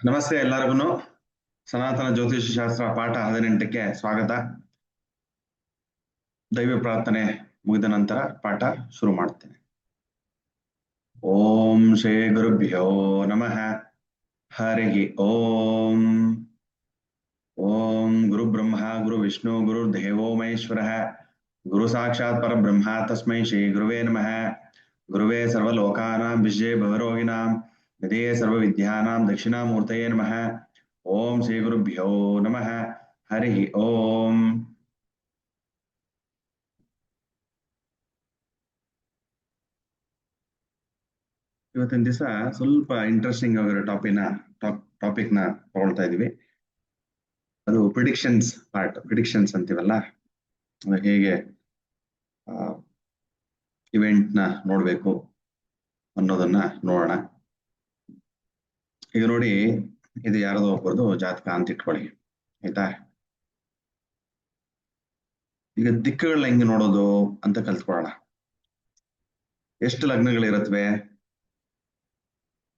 ನಮಸ್ತೆ ಎಲ್ಲರಿಗೂ ಸನಾತನ ಜ್ಯೋತಿಷ ಶಾಸ್ತ್ರ ಪಾಠ 18ಕ್ಕೆ ಸ್ವಾಗತ. ದೈವ ಪ್ರಾರ್ಥನೆ ಮುಗಿದ ನಂತರ ಪಾಠ ಶುರು ಮಾಡ್ತೇನೆ. ಓಂ ಶ್ರೀ ಗುರುಭ್ಯೋ ನಮಃ. ಹರಿ ಓಂ. ಓಂ ಗುರು ಬ್ರಹ್ಮ ಗುರು ವಿಷ್ಣು ಗುರು ದೇವೋ ಮಹೇಶ್ವರಃ ಗುರು ಸಾಕ್ಷಾತ್ ಪರಬ್ರಹ್ಮ ತಸ್ಮೈ ಶ್ರೀ ಗುರುವೇ ನಮಃ. ಗುರುವೇ ಸರ್ವಲೋಕಾನಾಂ ವಿಜಯ ಭವರೋಗಿಣಾಂ ನಿಧಯೇ ಸರ್ವವಿದ್ಯಾನಾಂ ದಕ್ಷಿಣಾಮೂರ್ತಯೇ ನಮಃ. ಓಂ ಶ್ರೀ ಗುರುಭ್ಯೋ ನಮಃ. ಹರಿ ಓಂ. ಇವತ್ತಿನ ದಿವಸ ಸ್ವಲ್ಪ ಇಂಟ್ರೆಸ್ಟಿಂಗ್ ಆಗಿರೋ ಟಾಪಿಕ್ ನ ತಗೊಳ್ತಾ ಇದೀವಿ. ಅದು ಪ್ರಿಡಿಕ್ಷನ್ಸ್ ಪಾರ್ಟ್. ಪ್ರಿಡಿಕ್ಷನ್ಸ್ ಅಂತೀವಲ್ಲ, ಹೇಗೆ ಇವೆಂಟ್ ನ ನೋಡ್ಬೇಕು ಅನ್ನೋದನ್ನ ನೋಡೋಣ. ಈಗ ನೋಡಿ, ಇದು ಯಾರದೋ ಒಬ್ಬರದು ಜಾತಕ ಅಂತ ಇಟ್ಕೊಳ್ಳಿ, ಆಯ್ತಾ. ಈಗ ದಿಕ್ಕುಗಳನ್ನ ಹೆಂಗೆ ನೋಡೋದು ಅಂತ ಕಲ್ತ್ಕೊಳ್ಳೋಣ. ಎಷ್ಟು ಲಗ್ನಗಳಿರುತ್ತವೆ,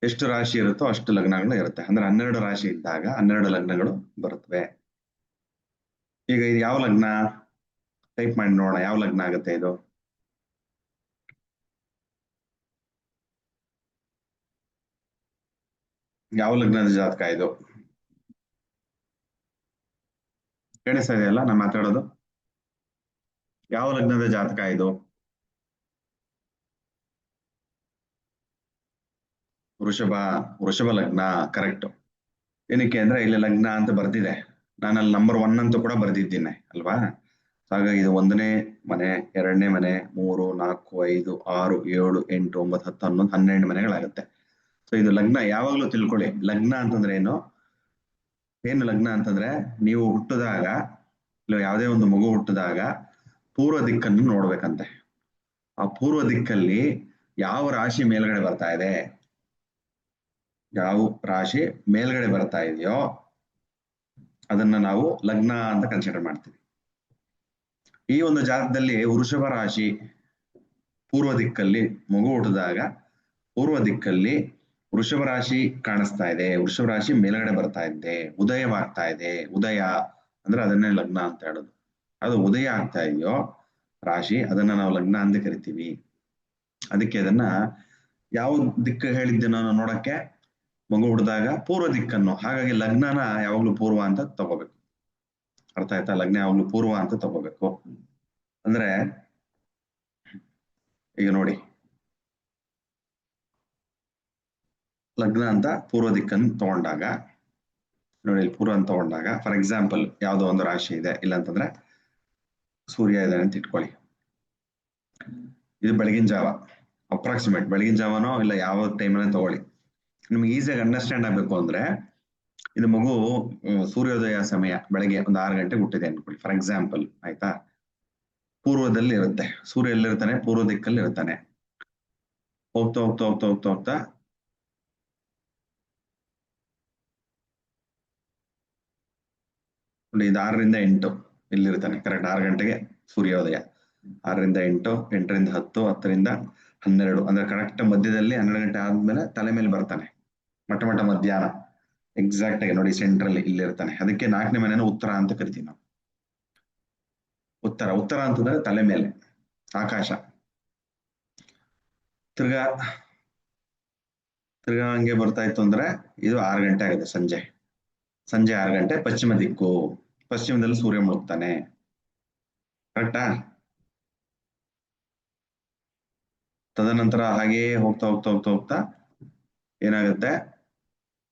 ಎಷ್ಟು ರಾಶಿ ಇರುತ್ತೋ ಅಷ್ಟು ಲಗ್ನಗಳು ಇರುತ್ತೆ. ಅಂದ್ರೆ 12 ರಾಶಿ ಇದ್ದಾಗ 12 ಲಗ್ನಗಳು ಬರುತ್ತವೆ. ಈಗ ಇದು ಯಾವ ಲಗ್ನ ಟೈಪ್ ಮಾಡಿ ನೋಡೋಣ, ಯಾವ ಲಗ್ನ ಆಗುತ್ತೆ ಇದು. ಯಾವ ಲಗ್ನದ ಜಾತಕ ಇದು? ಕೇಳಿಸ್ತಾ ಇದೆಯಲ್ಲ ನಾನು ಮಾತಾಡೋದು? ಯಾವ ಲಗ್ನದ ಜಾತಕ ಇದು? ವೃಷಭ ಲಗ್ನ. ಕರೆಕ್ಟ್. ಏನಕ್ಕೆ ಅಂದ್ರೆ ಇಲ್ಲಿ ಲಗ್ನ ಅಂತ ಬರ್ದಿದೆ, ನಾನು ಅಲ್ಲಿ ನಂಬರ್ 1 ಅಂತ ಕೂಡ ಬರ್ದಿದ್ದೀನಿ ಅಲ್ವಾ. ಹಾಗಾಗಿ ಇದು 1ನೇ ಮನೆ, 2ನೇ ಮನೆ, 3, 4, 5, 6, 7, 8, 9, 10, 11, 12 ಮನೆಗಳಾಗುತ್ತೆ. ಸೊ ಇದು ಲಗ್ನ. ಯಾವಾಗ್ಲೂ ತಿಳ್ಕೊಳ್ಳಿ, ಲಗ್ನ ಅಂತಂದ್ರೆ ಏನು ಲಗ್ನ ಅಂತಂದ್ರೆ ನೀವು ಹುಟ್ಟಿದಾಗ, ಇಲ್ಲ ಯಾವುದೇ ಒಂದು ಮಗು ಹುಟ್ಟಿದಾಗ ಪೂರ್ವ ದಿಕ್ಕನ್ನು ನೋಡ್ಬೇಕಂತೆ. ಆ ಪೂರ್ವ ದಿಕ್ಕಲ್ಲಿ ಯಾವ ರಾಶಿ ಮೇಲ್ಗಡೆ ಬರ್ತಾ ಇದೆ, ಯಾವ ರಾಶಿ ಮೇಲ್ಗಡೆ ಬರ್ತಾ ಇದೆಯೋ ಅದನ್ನ ನಾವು ಲಗ್ನ ಅಂತ ಕನ್ಸಿಡರ್ ಮಾಡ್ತೀವಿ. ಈ ಒಂದು ಜಾತಕದಲ್ಲಿ ವೃಷಭ ರಾಶಿ ಪೂರ್ವ ದಿಕ್ಕಲ್ಲಿ ಮಗು ಹುಟ್ಟಿದಾಗ ಪೂರ್ವ ದಿಕ್ಕಲ್ಲಿ ವೃಷಭ ರಾಶಿ ಕಾಣಿಸ್ತಾ ಇದೆ, ವೃಷಭ ರಾಶಿ ಮೇಲ್ಗಡೆ ಬರ್ತಾ ಇದೆ, ಉದಯವಾಗ್ತಾ ಇದೆ. ಉದಯ ಅಂದ್ರೆ ಅದನ್ನೇ ಲಗ್ನ ಅಂತ ಹೇಳೋದು. ಅದು ಉದಯ ಆಗ್ತಾ ಇದೆಯೋ ರಾಶಿ, ಅದನ್ನ ನಾವು ಲಗ್ನ ಅಂತ ಕರಿತೀವಿ. ಅದಕ್ಕೆ ಅದನ್ನ ಯಾವ ದಿಕ್ಕು ಹೇಳಿದ್ದೆ ನಾನು ನೋಡಕ್ಕೆ, ಮಗು ಹುಟ್ಟಿದಾಗ ಪೂರ್ವ ದಿಕ್ಕನ್ನು. ಹಾಗಾಗಿ ಲಗ್ನನ ಯಾವಾಗ್ಲೂ ಪೂರ್ವ ಅಂತ ತಗೋಬೇಕು. ಅರ್ಥ ಆಯ್ತಾ? ಲಗ್ನ ಯಾವಾಗ್ಲೂ ಪೂರ್ವ ಅಂತ ತಗೋಬೇಕು. ಅಂದ್ರೆ ಈಗ ನೋಡಿ, ಲಗ್ನ ಅಂತ ಪೂರ್ವ ದಿಕ್ಕನ್ನು ತಗೊಂಡಾಗ ನೋಡಿ, ಪೂರ್ವ ಅಂತ ತಗೊಂಡಾಗ ಫಾರ್ ಎಕ್ಸಾಂಪಲ್ ಯಾವ್ದೋ ಒಂದು ರಾಶಿ ಇದೆ, ಇಲ್ಲಾಂತಂದ್ರೆ ಸೂರ್ಯ ಇದೆ ಅಂತ ಇಟ್ಕೊಳ್ಳಿ. ಇದು ಬೆಳಗಿನ ಜಾವ, ಅಪ್ರಾಕ್ಸಿಮೇಟ್ ಬೆಳಗಿನ ಜಾವನೋ ಇಲ್ಲ ಯಾವ ಟೈಮಲ್ಲಿ ತಗೊಳ್ಳಿ. ನಿಮ್ಗೆ ಈಸಿಯಾಗಿ ಅಂಡರ್ಸ್ಟ್ಯಾಂಡ್ ಆಗ್ಬೇಕು ಅಂದ್ರೆ, ಇದು ಮಗು ಸೂರ್ಯೋದಯ ಸಮಯ ಬೆಳಗ್ಗೆ ಒಂದು 6 ಗಂಟೆಗೆ ಹುಟ್ಟಿದೆ ಅನ್ಕೊಳ್ಳಿ ಫಾರ್ ಎಕ್ಸಾಂಪಲ್, ಆಯ್ತಾ. ಪೂರ್ವದಲ್ಲಿ ಇರುತ್ತೆ ಸೂರ್ಯ. ಎಲ್ಲಿರ್ತಾನೆ? ಪೂರ್ವ ದಿಕ್ಕಲ್ಲಿ ಇರ್ತಾನೆ. ಹೋಗ್ತಾ ಹೋಗ್ತಾ ಹೋಗ್ತಾ ಹೋಗ್ತಾ ಹೋಗ್ತಾ ಇದು 6ರಿಂದ 8 ಇಲ್ಲಿರ್ತಾನೆ. ಕರೆಕ್ಟ್ 6 ಗಂಟೆಗೆ ಸೂರ್ಯೋದಯ. 6ರಿಂದ 8, 8ರಿಂದ 10, 10ರಿಂದ 12, ಅಂದ್ರೆ ಕರೆಕ್ಟ್ ಮಧ್ಯದಲ್ಲಿ 12 ಗಂಟೆ ಆದ್ಮೇಲೆ ತಲೆ ಮೇಲೆ ಬರ್ತಾನೆ. ಮಟ್ಟ ಮಧ್ಯಾಹ್ನ ಎಕ್ಸಾಕ್ಟ್ ಆಗಿ ನೋಡಿ, ಸೆಂಟ್ರಲ್ಲಿ ಇಲ್ಲಿರ್ತಾನೆ. ಅದಕ್ಕೆ 4ನೇ ಮನೆನ ಉತ್ತರ ಅಂತ ಕರಿತೀವಿ ನಾವು. ಉತ್ತರ ಅಂತಂದ್ರೆ ತಲೆ ಮೇಲೆ ಆಕಾಶ. ತಿರ್ಗಾ ಹಂಗೆ ಬರ್ತಾ ಇತ್ತು ಅಂದ್ರೆ ಇದು 6 ಗಂಟೆ ಆಗುತ್ತೆ ಸಂಜೆ 6 ಗಂಟೆ ಪಶ್ಚಿಮ ದಿಕ್ಕು. ಪಶ್ಚಿಮದಲ್ಲಿ ಸೂರ್ಯ ಮುಳುಗ್ತಾನೆ. ಕರೆಕ್ಟಾ? ತದನಂತರ ಹಾಗೇ ಹೋಗ್ತಾ ಹೋಗ್ತಾ ಹೋಗ್ತಾ ಹೋಗ್ತಾ ಏನಾಗುತ್ತೆ,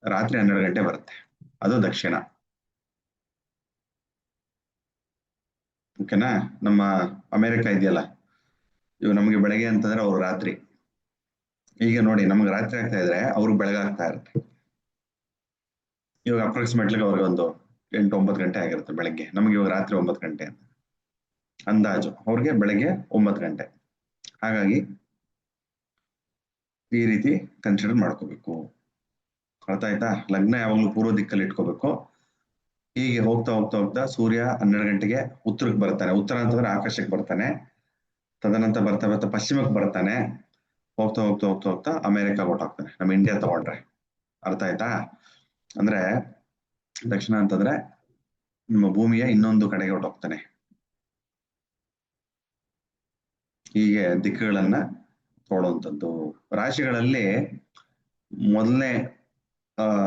ರಾತ್ರಿ 12 ಗಂಟೆ ಬರುತ್ತೆ. ಅದು ದಕ್ಷಿಣ. ಓಕೆನಾ? ನಮ್ಮ ಅಮೆರಿಕ ಇದೆಯಲ್ಲ, ಇವು ನಮಗೆ ಬೆಳಗ್ಗೆ ಅಂತಂದ್ರೆ ಅವ್ರು ರಾತ್ರಿ. ಈಗ ನೋಡಿ, ನಮ್ಗೆ ರಾತ್ರಿ ಆಗ್ತಾ ಇದ್ರೆ ಅವ್ರಿಗೆ ಬೆಳಗಾಗ್ತಾ ಇರುತ್ತೆ. ಇವಾಗ ಅಪ್ರಾಕ್ಸಿಮೇಟ್ಲಿ ಅವ್ರಿಗೆ ಒಂದು 8-9 ಗಂಟೆ ಆಗಿರುತ್ತೆ ಬೆಳಗ್ಗೆ. ನಮಗೆ ಇವಾಗ ರಾತ್ರಿ 9 ಗಂಟೆ ಅಂತ ಅಂದಾಜು, ಅವ್ರಿಗೆ ಬೆಳಗ್ಗೆ 9 ಗಂಟೆ. ಹಾಗಾಗಿ ಈ ರೀತಿ ಕನ್ಸಿಡರ್ ಮಾಡ್ಕೋಬೇಕು. ಅರ್ಥ ಆಯ್ತಾ? ಲಗ್ನ ಯಾವಾಗ್ಲೂ ಪೂರ್ವ ದಿಕ್ಕಲ್ಲಿ ಇಟ್ಕೋಬೇಕು. ಹೀಗೆ ಹೋಗ್ತಾ ಹೋಗ್ತಾ ಹೋಗ್ತಾ ಸೂರ್ಯ 12 ಗಂಟೆಗೆ ಉತ್ತರಕ್ಕೆ ಬರ್ತಾನೆ. ಉತ್ತರ ಅಂತಂದ್ರೆ ಆಕಾಶಕ್ಕೆ ಬರ್ತಾನೆ. ತದನಂತರ ಬರ್ತಾ ಬರ್ತಾ ಪಶ್ಚಿಮಕ್ಕೆ ಬರ್ತಾನೆ. ಹೋಗ್ತಾ ಹೋಗ್ತಾ ಹೋಗ್ತಾ ಹೋಗ್ತಾ ಅಮೆರಿಕ ಹೊರಟೋಗ್ತಾನೆ. ನಮ್ಮ ಇಂಡಿಯಾ ತಗೊಂಡ್ರೆ. ಅರ್ಥ ಆಯ್ತಾ? ಅಂದ್ರೆ ದಕ್ಷಿಣ ಅಂತಂದ್ರೆ ನಿಮ್ಮ ಭೂಮಿಯ ಇನ್ನೊಂದು ಕಡೆಗೆ ಹೊರಟೋಗ್ತಾನೆ. ಹೀಗೆ ದಿಕ್ಕುಗಳನ್ನ ತೋಡುವಂಥದ್ದು. ರಾಶಿಗಳಲ್ಲಿ ಮೊದಲನೇ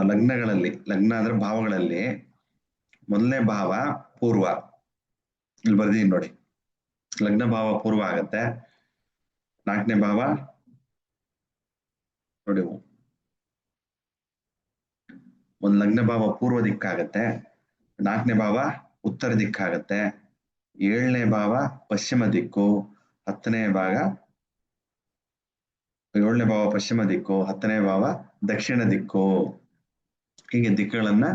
ಲಗ್ನಗಳಲ್ಲಿ, ಲಗ್ನ ಅಂದ್ರೆ ಭಾವಗಳಲ್ಲಿ ಮೊದಲನೇ ಭಾವ ಪೂರ್ವ, ಇಲ್ಲಿ ಬರ್ದೀನಿ ನೋಡಿ. ಲಗ್ನ ಭಾವ ಪೂರ್ವ ಆಗತ್ತೆ. 4ನೇ ಭಾವ ನೋಡಿ, ಒಂದು ಲಗ್ನ ಭಾವ ಪೂರ್ವ ದಿಕ್ಕಾಗತ್ತೆ, 4ನೇ ಭಾವ ಉತ್ತರ ದಿಕ್ಕಾಗತ್ತೆ, 7ನೇ ಭಾವ ಪಶ್ಚಿಮ ದಿಕ್ಕು, 10ನೇ ಭಾವ ಪಶ್ಚಿಮ ದಿಕ್ಕು, 10ನೇ ಭಾವ ದಕ್ಷಿಣ ದಿಕ್ಕು. ಹೀಗೆ ದಿಕ್ಕುಗಳನ್ನ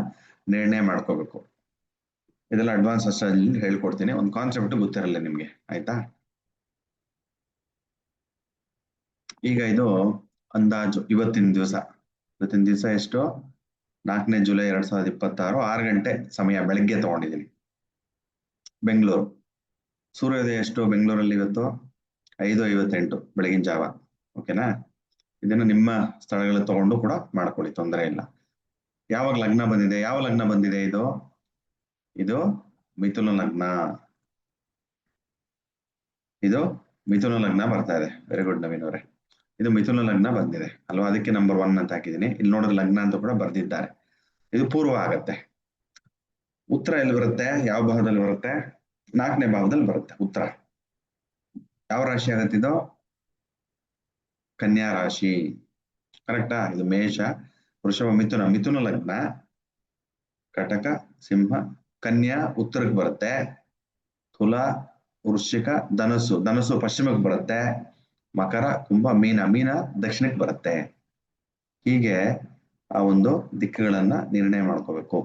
ನಿರ್ಣಯ ಮಾಡ್ಕೋಬೇಕು. ಇದೆಲ್ಲ ಅಡ್ವಾನ್ಸ್ ಅಸ್ಟ್ರಾಲಜಿ ಹೇಳ್ಕೊಡ್ತೀನಿ, ಒಂದು ಕಾನ್ಸೆಪ್ಟ್ ಗೊತ್ತಿರಲ್ಲ ನಿಮ್ಗೆ, ಆಯ್ತಾ? ಈಗ ಇದು ಅಂದಾಜು ಇವತ್ತಿನ ದಿವಸ ಎಷ್ಟು? 4ನೇ ಜುಲೈ 2026, 6 ಗಂಟೆ ಸಮಯ ಬೆಳಗ್ಗೆ ತಗೊಂಡಿದ್ದೀನಿ. ಬೆಂಗಳೂರು ಸೂರ್ಯೋದಯ ಎಷ್ಟು ಬೆಂಗಳೂರಲ್ಲಿ ಇವತ್ತು? 5:58 ಬೆಳಗಿನ ಜಾವ. ಓಕೆನಾ? ಇದನ್ನ ನಿಮ್ಮ ಸ್ಥಳಗಳು ತಗೊಂಡು ಕೂಡ ಮಾಡ್ಕೊಳ್ಳಿ, ತೊಂದರೆ ಇಲ್ಲ. ಯಾವಾಗ ಲಗ್ನ ಬಂದಿದೆ? ಯಾವ ಲಗ್ನ ಬಂದಿದೆ ಇದು? ಇದು ಮಿಥುನ ಲಗ್ನ. ಇದು ಮಿಥುನ ಲಗ್ನ ಬರ್ತಾ ಇದೆ. ವೆರಿ ಗುಡ್ ನವೀನ್ ಅವರೇ, ಇದು ಮಿಥುನ ಲಗ್ನ ಬಂದಿದೆ ಅಲ್ವಾ? ಅದಕ್ಕೆ ನಂಬರ್ 1 ಅಂತ ಹಾಕಿದ್ದೀನಿ. ಇಲ್ಲಿ ನೋಡಿದ್ರೆ ಲಗ್ನ ಅಂತ ಕೂಡ ಬರ್ದಿದ್ದಾರೆ. ಇದು ಪೂರ್ವ ಆಗತ್ತೆ. ಉತ್ತರ ಎಲ್ಲಿ ಬರುತ್ತೆ? ಯಾವ ಭಾವದಲ್ಲಿ ಬರುತ್ತೆ? 4ನೇ ಭಾವದಲ್ಲಿ ಬರುತ್ತೆ ಉತ್ತರ. ಯಾವ ರಾಶಿ ಆಗತ್ತೆ ಇದು? ಕನ್ಯಾ ರಾಶಿ. ಕರೆಕ್ಟಾ? ಇದು ಮೇಷ, ವೃಷಭ, ಮಿಥುನ ಲಗ್ನ, ಕಟಕ, ಸಿಂಹ, ಕನ್ಯಾ ಉತ್ತರಕ್ಕೆ ಬರುತ್ತೆ, ತುಲಾ, ವೃಶ್ಚಿಕ, ಧನಸ್ಸು ಪಶ್ಚಿಮಕ್ಕೆ ಬರುತ್ತೆ, ಮಕರ, ಕುಂಭ, ಮೀನ ದಕ್ಷಿಣಕ್ಕೆ ಬರುತ್ತೆ. ಹೀಗೆ ಆ ಒಂದು ದಿಕ್ಕುಗಳನ್ನ ನಿರ್ಣಯ ಮಾಡ್ಕೋಬೇಕು.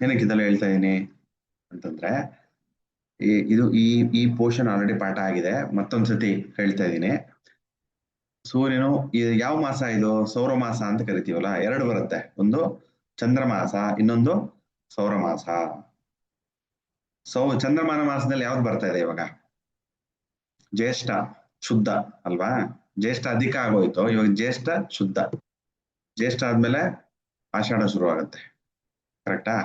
ಏನಕ್ಕೆ ಇದೆಲ್ಲ ಹೇಳ್ತಾ ಇದ್ದೀನಿ ಅಂತಂದ್ರೆ, ಈ ಪೋರ್ಷನ್ ಆಲ್ರೆಡಿ ಪಾಠ ಆಗಿದೆ. ಮತ್ತೊಂದ್ಸತಿ ಹೇಳ್ತಾ ಇದ್ದೀನಿ. ಸೂರ್ಯನು ಯಾವ ಮಾಸ ಇದು? ಸೌರ ಮಾಸ ಅಂತ ಕರಿತೀವಲ್ಲ, 2 ಬರುತ್ತೆ. ಒಂದು ಚಂದ್ರಮಾಸ, ಇನ್ನೊಂದು ಸೌರ ಮಾಸ. ಚಂದ್ರಮಾನ ಮಾಸದಲ್ಲಿ ಯಾವ್ದು ಬರ್ತಾ ಇದೆ ಇವಾಗ? ಜ್ಯೇಷ್ಠ ಶುದ್ಧ ಅಲ್ವಾ? ಜ್ಯೇಷ್ಠ ಅಧಿಕ ಆಗೋಯ್ತು, ಇವಾಗ ಜ್ಯೇಷ್ಠ ಶುದ್ಧ. ಜ್ಯೇಷ್ಠ ಆದ್ಮೇಲೆ ಆಷಾಢ ಶುರು ಆಗುತ್ತೆ. ಕರೆಕ್ಟಾ?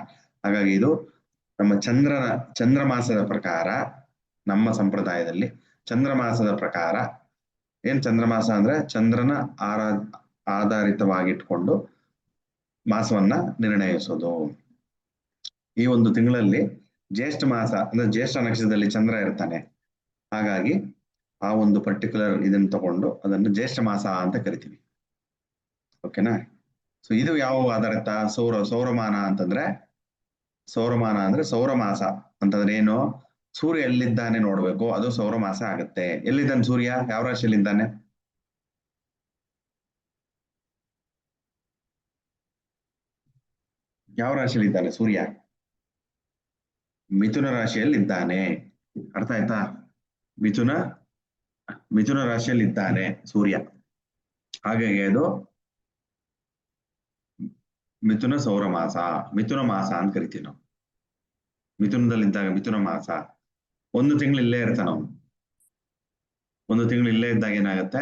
ಹಾಗಾಗಿ ಇದು ನಮ್ಮ ಚಂದ್ರಮಾಸದ ಪ್ರಕಾರ, ನಮ್ಮ ಸಂಪ್ರದಾಯದಲ್ಲಿ ಚಂದ್ರಮಾಸದ ಪ್ರಕಾರ ಏನ್ ಚಂದ್ರಮಾಸ ಅಂದ್ರೆ ಚಂದ್ರನ ಆಧಾರಿತವಾಗಿಟ್ಕೊಂಡು ಮಾಸವನ್ನ ನಿರ್ಣಯಿಸೋದು. ಈ ಒಂದು ತಿಂಗಳಲ್ಲಿ ಜ್ಯೇಷ್ಠ ಮಾಸ ಅಂದ್ರೆ ಜ್ಯೇಷ್ಠ ನಕ್ಷತ್ರದಲ್ಲಿ ಚಂದ್ರ ಇರ್ತಾನೆ. ಹಾಗಾಗಿ ಆ ಒಂದು ಪರ್ಟಿಕ್ಯುಲರ್ ಇದನ್ನ ತಗೊಂಡು ಅದನ್ನು ಜ್ಯೇಷ್ಠ ಮಾಸ ಅಂತ ಕರಿತೀವಿ. ಓಕೆನಾ? ಸೊ ಇದು ಯಾವ ಆಧಾರಿತ? ಸೌರಮಾನ ಅಂತಂದ್ರೆ ಸೌರ ಮಾಸ ಅಂತಂದ್ರೆ ಏನು? ಸೂರ್ಯ ಎಲ್ಲಿದ್ದಾನೆ ನೋಡ್ಬೇಕು, ಅದು ಸೌರ ಮಾಸ ಆಗುತ್ತೆ. ಎಲ್ಲಿದ್ದಾನೆ ಸೂರ್ಯ? ಯಾವ ರಾಶಿಯಲ್ಲಿದ್ದಾನೆ? ಯಾವ ರಾಶಿಯಲ್ಲಿದ್ದಾನೆ ಸೂರ್ಯ? ಮಿಥುನ ರಾಶಿಯಲ್ಲಿದ್ದಾನೆ. ಅರ್ಥ ಆಯ್ತಾ? ಮಿಥುನ ರಾಶಿಯಲ್ಲಿದ್ದಾನೆ ಸೂರ್ಯ. ಹಾಗಾಗಿ ಅದು ಮಿಥುನ ಸೌರ ಮಾಸ, ಮಿಥುನ ಮಾಸ ಅಂತ ಕರಿತೀವಿ ನಾವು. ಮಿಥುನದಲ್ಲಿದ್ದಾಗ ಮಿಥುನ ಮಾಸ. 1 ತಿಂಗಳು ಇಲ್ಲೇ ಇರ್ತಾನ ಅವನು. 1 ತಿಂಗಳು ಇಲ್ಲೇ ಇದ್ದಾಗ ಏನಾಗುತ್ತೆ?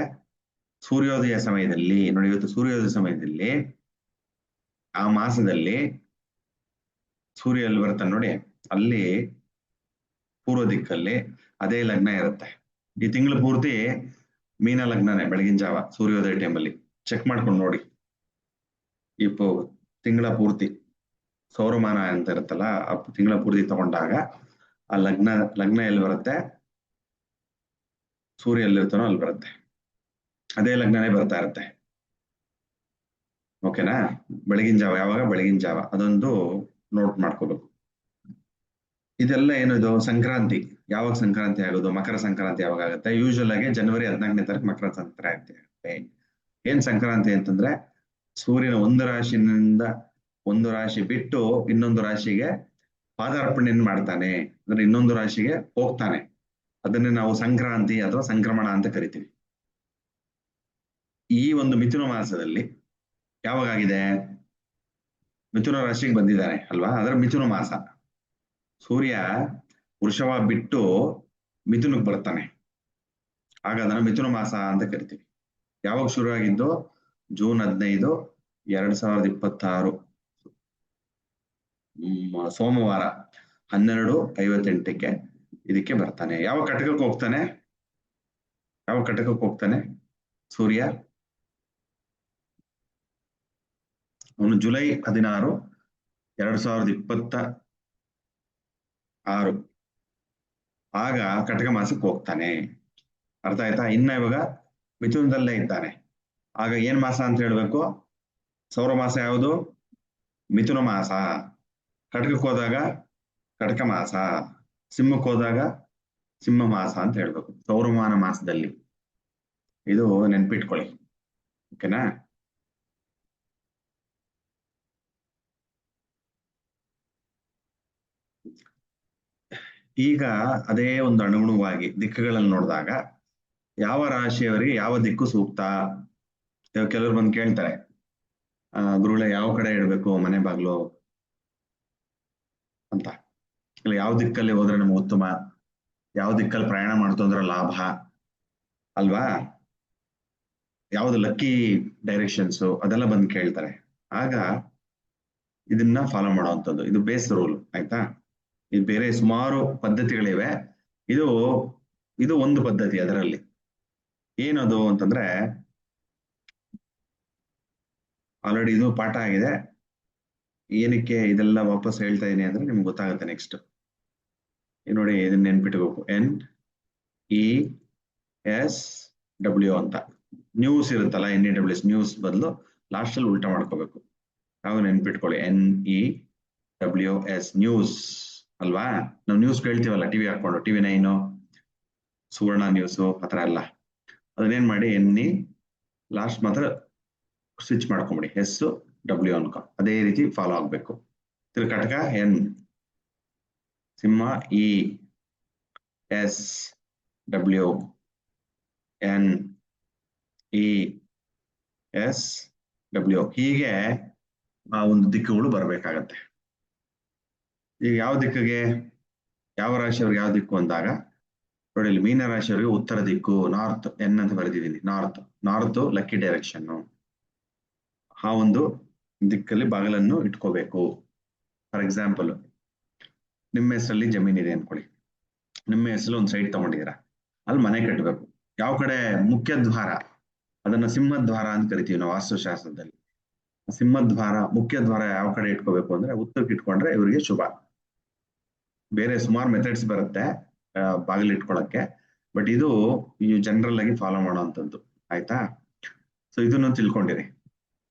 ಸೂರ್ಯೋದಯ ಸಮಯದಲ್ಲಿ ನೋಡಿ, ಇವತ್ತು ಸೂರ್ಯೋದಯ ಸಮಯದಲ್ಲಿ ಆ ಮಾಸದಲ್ಲಿ ಸೂರ್ಯ ಎಲ್ಲಿ ಬರ್ತಾನೆ ನೋಡಿ, ಅಲ್ಲಿ ಪೂರ್ವ ದಿಕ್ಕಲ್ಲಿ ಅದೇ ಲಗ್ನ ಇರುತ್ತೆ. ಈ ತಿಂಗಳು ಪೂರ್ತಿ ಮೀನ ಲಗ್ನನೇ ಬೆಳಗಿನ ಜಾವ ಸೂರ್ಯೋದಯ ಟೈಮಲ್ಲಿ. ಚೆಕ್ ಮಾಡ್ಕೊಂಡು ನೋಡಿ. ಈ ತಿಂಗಳ ಪೂರ್ತಿ ಸೌರಮಾನ ಅಂತ ಇರುತ್ತಲ್ಲ, ಆ ತಿಂಗಳ ಪೂರ್ತಿ ತಗೊಂಡಾಗ ಆ ಲಗ್ನ ಎಲ್ಲಿ ಬರುತ್ತೆ? ಸೂರ್ಯ ಎಲ್ಲಿರ್ತಾನೋ ಅಲ್ಲಿ ಬರುತ್ತೆ. ಅದೇ ಲಗ್ನನೇ ಬರ್ತಾ ಇರುತ್ತೆ. ಓಕೆನಾ? ಬೆಳಗಿನ ಜಾವ. ಯಾವಾಗ? ಬೆಳಗಿನ ಜಾವ. ಅದೊಂದು ನೋಟ್ ಮಾಡ್ಕೋಬೇಕು. ಇದೆಲ್ಲ ಏನಿದು? ಸಂಕ್ರಾಂತಿ. ಯಾವಾಗ ಸಂಕ್ರಾಂತಿ ಆಗೋದು? ಮಕರ ಸಂಕ್ರಾಂತಿ ಯಾವಾಗ ಆಗುತ್ತೆ? ಯೂಶುವಲ್ ಆಗಿ ಜನವರಿ 14ನೇ ತಾರೀಕು ಮಕರ ಸಂಕ್ರಾಂತಿ ಆಗುತ್ತೆ. ಏನ್ ಸಂಕ್ರಾಂತಿ ಅಂತಂದ್ರೆ ಸೂರ್ಯನ ಒಂದು ರಾಶಿ ಬಿಟ್ಟು ಇನ್ನೊಂದು ರಾಶಿಗೆ ಪಾದಾರ್ಪಣೆಯನ್ನು ಮಾಡ್ತಾನೆ, ಅಂದ್ರೆ ಇನ್ನೊಂದು ರಾಶಿಗೆ ಹೋಗ್ತಾನೆ. ಅದನ್ನೇ ನಾವು ಸಂಕ್ರಾಂತಿ ಅಥವಾ ಸಂಕ್ರಮಣ ಅಂತ ಕರಿತೀವಿ. ಈ ಒಂದು ಮಿಥುನ ಮಾಸದಲ್ಲಿ ಯಾವಾಗಿದೆ? ಮಿಥುನ ರಾಶಿಗೆ ಬಂದಿದ್ದಾನೆ ಅಲ್ವಾ? ಅದರ ಮಿಥುನ ಮಾಸ. ಸೂರ್ಯ ವೃಷಭ ಬಿಟ್ಟು ಮಿಥುನಕ್ಕೆ ಬರ್ತಾನೆ. ಆಗ ಅದನ್ನ ಮಿಥುನ ಮಾಸ ಅಂತ ಕರಿತೀವಿ. ಯಾವಾಗ ಶುರು ಆಗಿದ್ದು? ಜೂನ್ 15, 2026 ಸೋಮವಾರ 12:58ಕ್ಕೆ ಇದಕ್ಕೆ ಬರ್ತಾನೆ. ಯಾವ ಘಟಕಕ್ಕೆ ಹೋಗ್ತಾನೆ? ಯಾವ ಘಟಕಕ್ಕೆ ಹೋಗ್ತಾನೆ ಸೂರ್ಯ? ಅವನು ಜುಲೈ 16, 2026 ಆಗ ಕಟಕ ಮಾಸಕ್ಕೆ ಹೋಗ್ತಾನೆ. ಅರ್ಥ ಆಯ್ತಾ? ಇನ್ನ ಇವಾಗ ಮಿಥುನದಲ್ಲೇ ಇದ್ದಾನೆ. ಆಗ ಏನ್ ಮಾಸ ಅಂತ ಹೇಳ್ಬೇಕು? ಸೌರ ಮಾಸ ಯಾವುದು? ಮಿಥುನ ಮಾಸ. ಕಟಕಕ್ಕೆ ಹೋದಾಗ ಕಟಕ ಮಾಸ, ಸಿಂಹಕ್ಕೆ ಹೋದಾಗ ಸಿಂಹ ಮಾಸ ಅಂತ ಹೇಳ್ಬೇಕು. ಸೌರಮಾನ ಮಾಸದಲ್ಲಿ ಇದು ನೆನ್ಪಿಟ್ಕೊಳ್ಳಿ. ಓಕೆನಾ? ಈಗ ಅದೇ ಒಂದು ಅನುಗುಣವಾಗಿ ದಿಕ್ಕುಗಳಲ್ಲಿ ನೋಡಿದಾಗ ಯಾವ ರಾಶಿಯವರಿಗೆ ಯಾವ ದಿಕ್ಕು ಸೂಕ್ತ? ಕೆಲವರು ಬಂದು ಕೇಳ್ತಾರೆ, ಗುರುಳೆ ಯಾವ ಕಡೆ ಇಡಬೇಕು ಮನೆ ಬಾಗ್ಲು ಅಂತ. ಇಲ್ಲ ಯಾವ ದಿಕ್ಕಲ್ಲಿ ಹೋದ್ರೆ ನಮ್ಗೆ ಉತ್ತಮ, ಯಾವ ದಿಕ್ಕಲ್ಲಿ ಪ್ರಯಾಣ ಮಾಡ್ತು ಅಂದ್ರೆ ಲಾಭ ಅಲ್ವಾ, ಯಾವ್ದು ಲಕ್ಕಿ ಡೈರೆಕ್ಷನ್ಸ್ ಅದೆಲ್ಲ ಬಂದು ಕೇಳ್ತಾರೆ. ಆಗ ಇದನ್ನ ಫಾಲೋ ಮಾಡುವಂಥದ್ದು, ಇದು ಬೇಸ್ ರೂಲ್. ಆಯ್ತಾ? ಇದು ಬೇರೆ ಸುಮಾರು ಪದ್ಧತಿಗಳಿವೆ. ಇದು ಇದು ಒಂದು ಪದ್ಧತಿ. ಅದರಲ್ಲಿ ಏನದು ಅಂತಂದ್ರೆ, ಆಲ್ರೆಡಿ ಇದು ಪಾಠ ಆಗಿದೆ. ಏನಕ್ಕೆ ಇದೆಲ್ಲ ವಾಪಸ್ ಹೇಳ್ತಾ ಇದೀನಿ ಅಂದ್ರೆ ನಿಮ್ಗೆ ಗೊತ್ತಾಗುತ್ತೆ ನೆಕ್ಸ್ಟ್. ನೋಡಿ, ಇದನ್ನ ನೆನ್ಪಿಟ್ಕೋಬೇಕು. NESW ಅಂತ ನ್ಯೂಸ್ ಇರುತ್ತಲ್ಲ, NEWS ನ್ಯೂಸ್ ಬದಲು ಲಾಸ್ಟ್ ಅಲ್ಲಿ ಉಲ್ಟಾ ಮಾಡ್ಕೋಬೇಕು. ನಾವು ನೆನ್ಪಿಟ್ಕೊಳ್ಳಿ, NEWS ನ್ಯೂಸ್ ಅಲ್ವಾ. ನಾವು ನ್ಯೂಸ್ ಕೇಳ್ತೀವಲ್ಲ ಟಿವಿ ಹಾಕೊಂಡು, TV9, ಸುವರ್ಣ ನ್ಯೂಸು ಆತರ ಎಲ್ಲ. ಅದನ್ನೇನ್ ಮಾಡಿ NE ಲಾಸ್ಟ್ ಮಾತ್ರ ಸ್ವಿಚ್ ಮಾಡ್ಕೊಂಬಿಡಿ, SW ಅನ್ಕೊ. ಅದೇ ರೀತಿ ಫಾಲೋ ಆಗ್ಬೇಕು. ಕಟಕ N, ಸಿಂಹ ESW, NESW ಹೀಗೆ ಆ ಒಂದು ದಿಕ್ಕುಗಳು ಬರ್ಬೇಕಾಗತ್ತೆ. ಈಗ ಯಾವ ದಿಕ್ಕಿಗೆ ಯಾವ ರಾಶಿಯವ್ರಿಗೆ ಯಾವ ದಿಕ್ಕು ಅಂದಾಗ ನೋಡಿ, ಇಲ್ಲಿ ಮೀನ ರಾಶಿಯವರಿಗೆ ಉತ್ತರ ದಿಕ್ಕು, ನಾರ್ತ್, N ಅಂತ ಬರೆದಿದ್ದೀನಿ. North lucky direction. ಆ ಒಂದು ದಿಕ್ಕಲ್ಲಿ ಬಾಗಿಲನ್ನು ಇಟ್ಕೋಬೇಕು. ಫಾರ್ ಎಕ್ಸಾಂಪಲ್, ನಿಮ್ಮ ಹೆಸರಲ್ಲಿ ಜಮೀನ್ ಇದೆ ಅನ್ಕೊಳ್ಳಿ, ನಿಮ್ಮ ಹೆಸರಲ್ಲಿ ಒಂದು ಸೈಟ್ ತಗೊಂಡಿದ್ದೀರಾ, ಅಲ್ಲಿ ಮನೆ ಕಟ್ಟಬೇಕು. ಯಾವ ಕಡೆ ಮುಖ್ಯ ದ್ವಾರ? ಅದನ್ನ ಸಿಂಹದ್ವಾರ ಅಂತ ಕರಿತೀವಿ ನಾವು ವಾಸ್ತುಶಾಸ್ತ್ರದಲ್ಲಿ. ಸಿಂಹದ್ವಾರ, ಮುಖ್ಯ ದ್ವಾರ ಯಾವ ಕಡೆ ಇಟ್ಕೋಬೇಕು ಅಂದ್ರೆ ಉತ್ತರಕ್ಕೆ ಇಟ್ಕೊಂಡ್ರೆ ಇವರಿಗೆ ಶುಭ. ಬೇರೆ ಸುಮಾರು ಮೆಥಡ್ಸ್ ಬರುತ್ತೆ ಬಾಗಿಲು ಇಟ್ಕೊಳಕ್ಕೆ, ಬಟ್ ಇದು ಜನರಲ್ ಆಗಿ ಫಾಲೋ ಮಾಡುವಂಥದ್ದು. ಆಯ್ತಾ? ಸೊ ಇದನ್ನು ತಿಳ್ಕೊಂಡಿರಿ.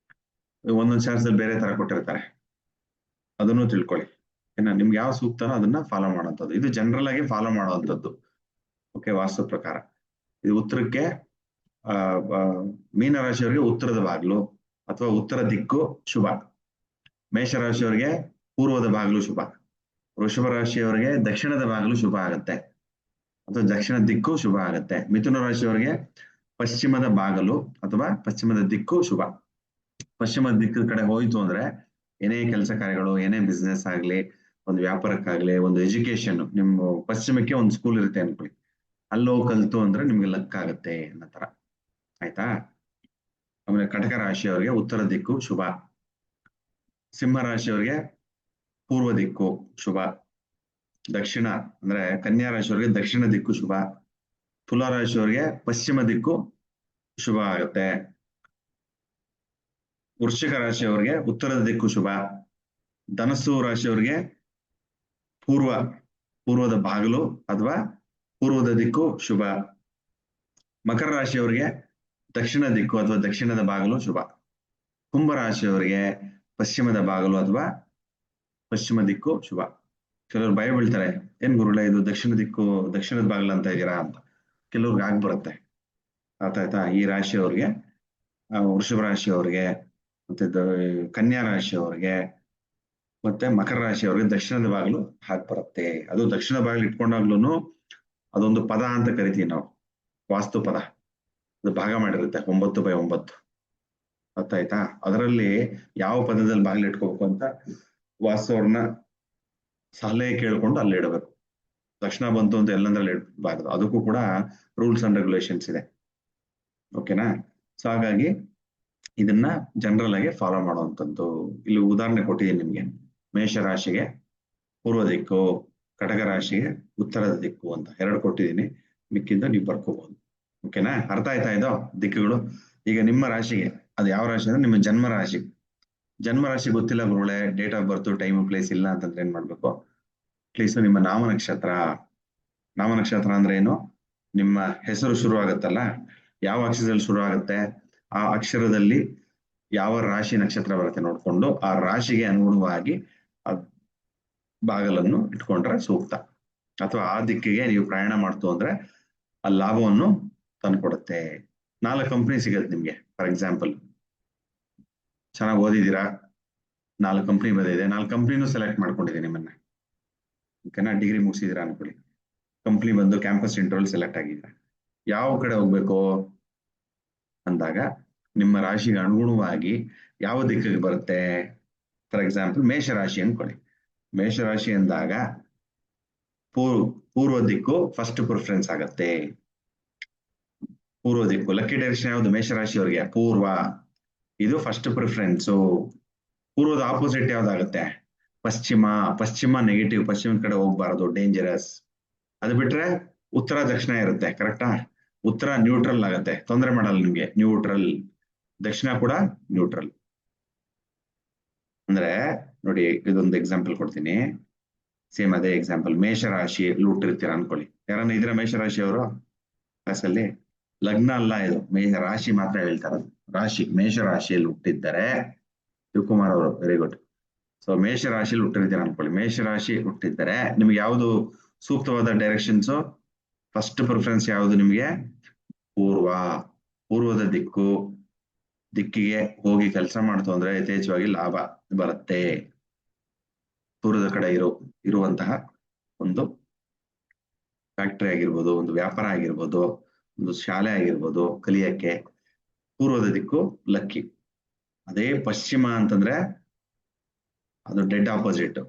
ಒಂದೊಂದು ಶಾಸ್ತ್ರದಲ್ಲಿ ಬೇರೆ ತರ ಕೊಟ್ಟಿರ್ತಾರೆ, ಅದನ್ನು ತಿಳ್ಕೊಳ್ಳಿ. ಏನ ನಿಮ್ಗೆ ಯಾವ ಸೂಕ್ತನೋ ಅದನ್ನ ಫಾಲೋ ಮಾಡುವಂಥದ್ದು. ಇದು ಜನರಲ್ ಆಗಿ ಫಾಲೋ ಮಾಡುವಂಥದ್ದು. ಓಕೆ, ವಾಸ್ತು ಪ್ರಕಾರ ಇದು ಉತ್ತರಕ್ಕೆ ಮೀನರಾಶಿಯವರಿಗೆ ಉತ್ತರದ ಬಾಗಿಲು ಅಥವಾ ಉತ್ತರ ದಿಕ್ಕು ಶುಭ. ಮೇಷರಾಶಿಯವರಿಗೆ ಪೂರ್ವದ ಬಾಗಿಲು ಶುಭ. ವೃಷಭ ರಾಶಿಯವರಿಗೆ ದಕ್ಷಿಣದ ಬಾಗಿಲು ಶುಭ ಆಗುತ್ತೆ ಅಥವಾ ದಕ್ಷಿಣ ದಿಕ್ಕು ಶುಭ ಆಗುತ್ತೆ. ಮಿಥುನ ರಾಶಿಯವರಿಗೆ ಪಶ್ಚಿಮದ ಬಾಗಿಲು ಅಥವಾ ಪಶ್ಚಿಮದ ದಿಕ್ಕು ಶುಭ. ಪಶ್ಚಿಮ ದಿಕ್ಕದ ಕಡೆ ಹೋಯ್ತು ಅಂದ್ರೆ ಏನೇ ಕೆಲಸ ಕಾರ್ಯಗಳು, ಏನೇ ಬಿಸ್ನೆಸ್ ಆಗ್ಲಿ, ಒಂದು ವ್ಯಾಪಾರಕ್ಕಾಗ್ಲಿ, ಒಂದು ಎಜುಕೇಶನ್, ನಿಮ್ಮ ಪಶ್ಚಿಮಕ್ಕೆ ಒಂದು ಸ್ಕೂಲ್ ಇರುತ್ತೆ ಅನ್ಕೊಳ್ಳಿ, ಅಲ್ಲೋಗಿ ಕಲ್ತು ಅಂದ್ರೆ ನಿಮ್ಗೆ ಲಕ್ ಆಗುತ್ತೆ ಅನ್ನೋ ತರ. ಆಯ್ತಾ? ಆಮೇಲೆ ಕಟಕ ರಾಶಿಯವರಿಗೆ ಉತ್ತರ ದಿಕ್ಕು ಶುಭ. ಸಿಂಹ ರಾಶಿಯವರಿಗೆ ಪೂರ್ವ ದಿಕ್ಕು ಶುಭ. ದಕ್ಷಿಣ ಅಂದ್ರೆ ಕನ್ಯಾ ರಾಶಿಯವರಿಗೆ ದಕ್ಷಿಣ ದಿಕ್ಕು ಶುಭ. ತುಲಾ ರಾಶಿಯವರಿಗೆ ಪಶ್ಚಿಮ ದಿಕ್ಕು ಶುಭ ಆಗುತ್ತೆ. ವೃಶ್ಚಿಕ ರಾಶಿಯವರಿಗೆ ಉತ್ತರದ ದಿಕ್ಕು ಶುಭ. ಧನಸ್ಸು ರಾಶಿಯವರಿಗೆ ಪೂರ್ವದ ಬಾಗಿಲು ಅಥವಾ ಪೂರ್ವದ ದಿಕ್ಕು ಶುಭ. ಮಕರ ರಾಶಿಯವರಿಗೆ ದಕ್ಷಿಣ ದಿಕ್ಕು ಅಥವಾ ದಕ್ಷಿಣದ ಬಾಗಿಲು ಶುಭ. ಕುಂಭ ರಾಶಿಯವರಿಗೆ ಪಶ್ಚಿಮದ ಬಾಗಿಲು ಅಥವಾ ಪಶ್ಚಿಮ ದಿಕ್ಕು ಶುಭ. ಕೆಲವರು ಭಯ ಬೀಳ್ತಾರೆ, ಏನ್ ಗುರುಳೆ ಇದು ದಕ್ಷಿಣ ದಿಕ್ಕು, ದಕ್ಷಿಣದ ಬಾಗಿಲು ಅಂತ ಇದ್ದೀರಾ ಅಂತ. ಕೆಲವ್ರಿಗೆ ಆಗ್ಬರುತ್ತೆ. ಆಯ್ತಾ? ಈ ರಾಶಿಯವ್ರಿಗೆ, ವೃಷಭ ರಾಶಿಯವರಿಗೆ, ಮತ್ತೆ ಕನ್ಯಾ ರಾಶಿಯವರಿಗೆ, ಮತ್ತೆ ಮಕರ ರಾಶಿಯವರಿಗೆ ದಕ್ಷಿಣದ ಬಾಗಿಲು ಹಾಗೆ ಬರುತ್ತೆ. ಅದು ದಕ್ಷಿಣ ಬಾಗಿಲು ಇಟ್ಕೊಂಡಾಗ್ಲೂ ಅದೊಂದು ಪದ ಅಂತ ಕರಿತೀವಿ ನಾವು, ವಾಸ್ತು ಪದ. ಅದು ಭಾಗ ಮಾಡಿರುತ್ತೆ 9x9. ಗೊತ್ತಾಯ್ತಾ? ಅದರಲ್ಲಿ ಯಾವ ಪದದಲ್ಲಿ ಬಾಗಿಲು ಇಟ್ಕೋಬೇಕು ಅಂತ ವಾಸ್ತು ಅವ್ರನ್ನ ಸಲಹೆ ಕೇಳ್ಕೊಂಡು ಅಲ್ಲಿ ಇಡಬೇಕು. ದಕ್ಷಿಣ ಬಂತು ಅಂತ ಎಲ್ಲಂದ್ರಲ್ಲಿ ಇಡಬಾರ್ದು. ಅದಕ್ಕೂ ಕೂಡ ರೂಲ್ಸ್ ಅಂಡ್ ರೆಗ್ಯುಲೇಷನ್ಸ್ ಇದೆ. ಓಕೆನಾ? ಸೊ ಹಾಗಾಗಿ ಇದನ್ನ ಜನರಲ್ ಆಗಿ ಫಾಲೋ ಮಾಡುವಂಥದ್ದು. ಇಲ್ಲಿ ಉದಾಹರಣೆ ಕೊಟ್ಟಿದ್ದೀನಿ ನಿಮ್ಗೆ. ಮೇಷರಾಶಿಗೆ ಪೂರ್ವ ದಿಕ್ಕು, ಕಟಕ ರಾಶಿಗೆ ಉತ್ತರದ ದಿಕ್ಕು ಅಂತ 2 ಕೊಟ್ಟಿದ್ದೀನಿ. ಮಿಕ್ಕಿಂದ ನೀವು ಬರ್ಕೋಬಹುದು. ಓಕೆನಾ? ಅರ್ಥ ಆಯ್ತಾ ಇದು ದಿಕ್ಕುಗಳು? ಈಗ ನಿಮ್ಮ ರಾಶಿಗೆ ಅದು ಯಾವ ರಾಶಿ ಅಂದ್ರೆ ನಿಮ್ಮ ಜನ್ಮ ರಾಶಿ. ಜನ್ಮ ರಾಶಿ ಗೊತ್ತಿಲ್ಲ ಗುರುಗಳೇ, date of birth, time, place ಇಲ್ಲ ಅಂತಂದ್ರೆ ಏನ್ ಮಾಡ್ಬೇಕು? ಪ್ಲೀಸ್ ನಿಮ್ಮ ನಾಮ ನಕ್ಷತ್ರ. ನಾಮ ನಕ್ಷತ್ರ ಅಂದ್ರೆ ಏನು? ನಿಮ್ಮ ಹೆಸರು ಶುರು ಆಗುತ್ತಲ್ಲ, ಯಾವ ಅಕ್ಷರದಲ್ಲಿ ಶುರು ಆಗುತ್ತೆ ಆ ಅಕ್ಷರದಲ್ಲಿ ಯಾವ ರಾಶಿ ನಕ್ಷತ್ರ ಬರುತ್ತೆ ನೋಡ್ಕೊಂಡು ಆ ರಾಶಿಗೆ ಅನುಗುಣವಾಗಿ ಆ ಬಾಗಲನ್ನು ಇಟ್ಕೊಂಡ್ರೆ ಸೂಕ್ತ. ಅಥವಾ ಆ ದಿಕ್ಕಿಗೆ ನೀವು ಪ್ರಯಾಣ ಮಾಡ್ತು ಅಂದ್ರೆ ಆ ಲಾಭವನ್ನು ತಂದ್ಕೊಡುತ್ತೆ. 4 ಕಂಪ್ನಿ ಸಿಗುತ್ತೆ ನಿಮ್ಗೆ. ಫಾರ್ ಎಕ್ಸಾಂಪಲ್, ಚೆನ್ನಾಗಿ ಓದಿದ್ದೀರಾ, 4 ಕಂಪ್ನಿ ಬಂದಿದೆ, 4 ಕಂಪ್ನಿನೂ ಸೆಲೆಕ್ಟ್ ಮಾಡ್ಕೊಂಡಿದ್ದೀನಿ ನಿಮ್ಮನ್ನ. ಓಕೆನಾ? ಡಿಗ್ರಿ ಮುಗಿಸಿದಿರಾ ಅನ್ಕೊಳ್ಳಿ, ಕಂಪ್ನಿ ಬಂದು ಕ್ಯಾಂಪಸ್ ಇಂಟರ್ವ್ಯೂ ಸೆಲೆಕ್ಟ್ ಆಗಿದ್ದೀರಾ. ಯಾವ ಕಡೆ ಹೋಗ್ಬೇಕು ಅಂದಾಗ ನಿಮ್ಮ ರಾಶಿಗೆ ಅನುಗುಣವಾಗಿ ಯಾವ ದಿಕ್ಕಿಗೆ ಬರುತ್ತೆ. ಫಾರ್ ಎಕ್ಸಾಂಪಲ್ ಮೇಷರಾಶಿ ಅನ್ಕೊಳ್ಳಿ. ಮೇಷರಾಶಿ ಅಂದಾಗ ಪೂರ್ವ ದಿಕ್ಕು ಫಸ್ಟ್ ಪ್ರಿಫರೆನ್ಸ್ ಆಗತ್ತೆ. ಪೂರ್ವ ದಿಕ್ಕು ಲಕ್ಕಿ ಡೈರೆಕ್ಷನ್ ಯಾವುದು? ಮೇಷರಾಶಿಯವರಿಗೆ ಪೂರ್ವ, ಇದು ಫಸ್ಟ್ ಪ್ರಿಫರೆನ್ಸು. ಪೂರ್ವದ ಆಪೋಸಿಟ್ ಯಾವ್ದಾಗುತ್ತೆ? ಪಶ್ಚಿಮ. ಪಶ್ಚಿಮ ನೆಗೆಟಿವ್, ಪಶ್ಚಿಮ ಕಡೆ ಹೋಗ್ಬಾರದು, ಡೇಂಜರಸ್. ಅದು ಬಿಟ್ರೆ ಉತ್ತರ ದಕ್ಷಿಣ ಇರುತ್ತೆ. ಕರೆಕ್ಟಾ? ಉತ್ತರ ನ್ಯೂಟ್ರಲ್ ಆಗತ್ತೆ, ತೊಂದರೆ ಮಾಡಲ್ಲ ನಿಮ್ಗೆ, ನ್ಯೂಟ್ರಲ್. ದಕ್ಷಿಣ ಕೂಡ ನ್ಯೂಟ್ರಲ್. ಅಂದ್ರೆ ನೋಡಿ, ಇದೊಂದು ಎಕ್ಸಾಂಪಲ್ ಕೊಡ್ತೀನಿ. ಸೇಮ್ ಅದೇ ಎಕ್ಸಾಂಪಲ್. ಮೇಷರಾಶಿ ಹುಟ್ಟಿರ್ತೀರ ಅನ್ಕೊಳ್ಳಿ. ಯಾರನ್ನ ಇದ್ರ ಮೇಷರಾಶಿಯವರು ಕ್ಲಾಸಲ್ಲಿ? ಲಗ್ನ ಅಲ್ಲ ಇದು, ರಾಶಿ ಮಾತ್ರ ಹೇಳ್ತಾರ. ರಾಶಿ ಮೇಷರಾಶಿಯಲ್ಲಿ ಹುಟ್ಟಿದ್ದಾರೆ. ಶಿವಕುಮಾರ್ ಅವರು, ವೆರಿ ಗುಡ್. ಸೊ ಮೇಷರಾಶಿಯಲ್ಲಿ ಹುಟ್ಟಿರ್ತೀರ ಅನ್ಕೊಳ್ಳಿ. ಮೇಷರಾಶಿ ಹುಟ್ಟಿದ್ದಾರೆ, ನಿಮ್ಗೆ ಯಾವುದು ಸೂಕ್ತವಾದ ಡೈರೆಕ್ಷನ್ಸ್? ಫಸ್ಟ್ ಪ್ರಿಫರೆನ್ಸ್ ಯಾವುದು ನಿಮ್ಗೆ? ಪೂರ್ವ. ಪೂರ್ವದ ದಿಕ್ಕಿಗೆ ಹೋಗಿ ಕೆಲಸ ಮಾಡ್ತು ಅಂದ್ರೆ ಯಥೇಚ್ಛವಾಗಿ ಲಾಭ ಬರುತ್ತೆ. ಪೂರ್ವದ ಕಡೆ ಇರುವಂತಹ ಒಂದು ಫ್ಯಾಕ್ಟರಿ ಆಗಿರ್ಬೋದು, ಒಂದು ವ್ಯಾಪಾರ ಆಗಿರ್ಬೋದು, ಒಂದು ಶಾಲೆ ಆಗಿರ್ಬೋದು, ಕಲಿಯಕ್ಕೆ ಪೂರ್ವದ ದಿಕ್ಕು ಲಕ್ಕಿ. ಅದೇ ಪಶ್ಚಿಮ ಅಂತಂದ್ರೆ ಅದು ಡೆಡ್ ಆಪೋಸಿಟ್.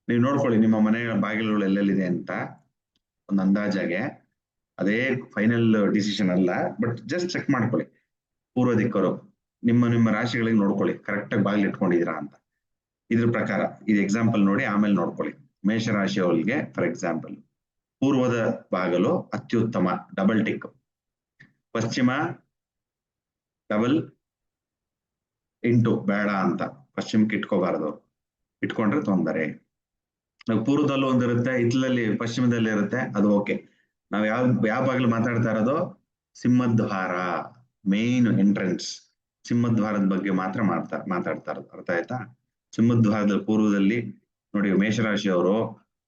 ನೀವು ನೋಡ್ಕೊಳ್ಳಿ ನಿಮ್ಮ ಮನೆ ಬಾಗಿಲುಗಳು ಎಲ್ಲೆಲ್ಲಿದೆ ಅಂತ ಒಂದು ಅಂದಾಜಾಗೆ. ಅದೇ ಫೈನಲ್ ಡಿಸಿಷನ್ ಅಲ್ಲ, ಬಟ್ ಜಸ್ಟ್ ಚೆಕ್ ಮಾಡ್ಕೊಳ್ಳಿ. ಪೂರ್ವ ದಿಕ್ಕರು ನಿಮ್ಮ ರಾಶಿಗಳಿಗೆ ನೋಡ್ಕೊಳ್ಳಿ, ಕರೆಕ್ಟ್ ಆಗಿ ಬಾಗಿಲು ಇಟ್ಕೊಂಡಿದ್ದೀರಾ ಅಂತ. ಇದ್ರ ಪ್ರಕಾರ ಇದು ಎಕ್ಸಾಂಪಲ್ ನೋಡಿ, ಆಮೇಲೆ ನೋಡ್ಕೊಳ್ಳಿ. ಮೇಷರಾಶಿಯವರಿಗೆ ಫಾರ್ ಎಕ್ಸಾಂಪಲ್ ಪೂರ್ವದ ಬಾಗಲು ಅತ್ಯುತ್ತಮ, ಡಬಲ್ ಟಿಕ್. ಪಶ್ಚಿಮ ಡಬಲ್ ಇಂಟು, ಬೇಡ ಅಂತ. ಪಶ್ಚಿಮಕ್ಕೆ ಇಟ್ಕೋಬಾರದು, ಇಟ್ಕೊಂಡ್ರೆ ತೊಂದರೆ. ಪೂರ್ವದಲ್ಲೂ ಒಂದಿರುತ್ತೆ, ಇತ್ಲಲ್ಲಿ ಪಶ್ಚಿಮದಲ್ಲಿ ಇರುತ್ತೆ, ಅದು ಓಕೆ. ನಾವು ಯಾವ ಬಾಗಿಲು ಮಾತಾಡ್ತಾ ಇರೋದು? ಸಿಂಹದ್ವಾರ, ಮೇನ್ ಎಂಟ್ರೆನ್ಸ್. ಸಿಂಹದ್ವಾರದ ಬಗ್ಗೆ ಮಾತ್ರ ಮಾತಾಡ್ತಾ ಇರೋದು. ಅರ್ಥ ಆಯ್ತಾ? ಸಿಂಹದ್ವಾರದ ಪೂರ್ವದಲ್ಲಿ ನೋಡಿ, ಮೇಷರಾಶಿಯವರು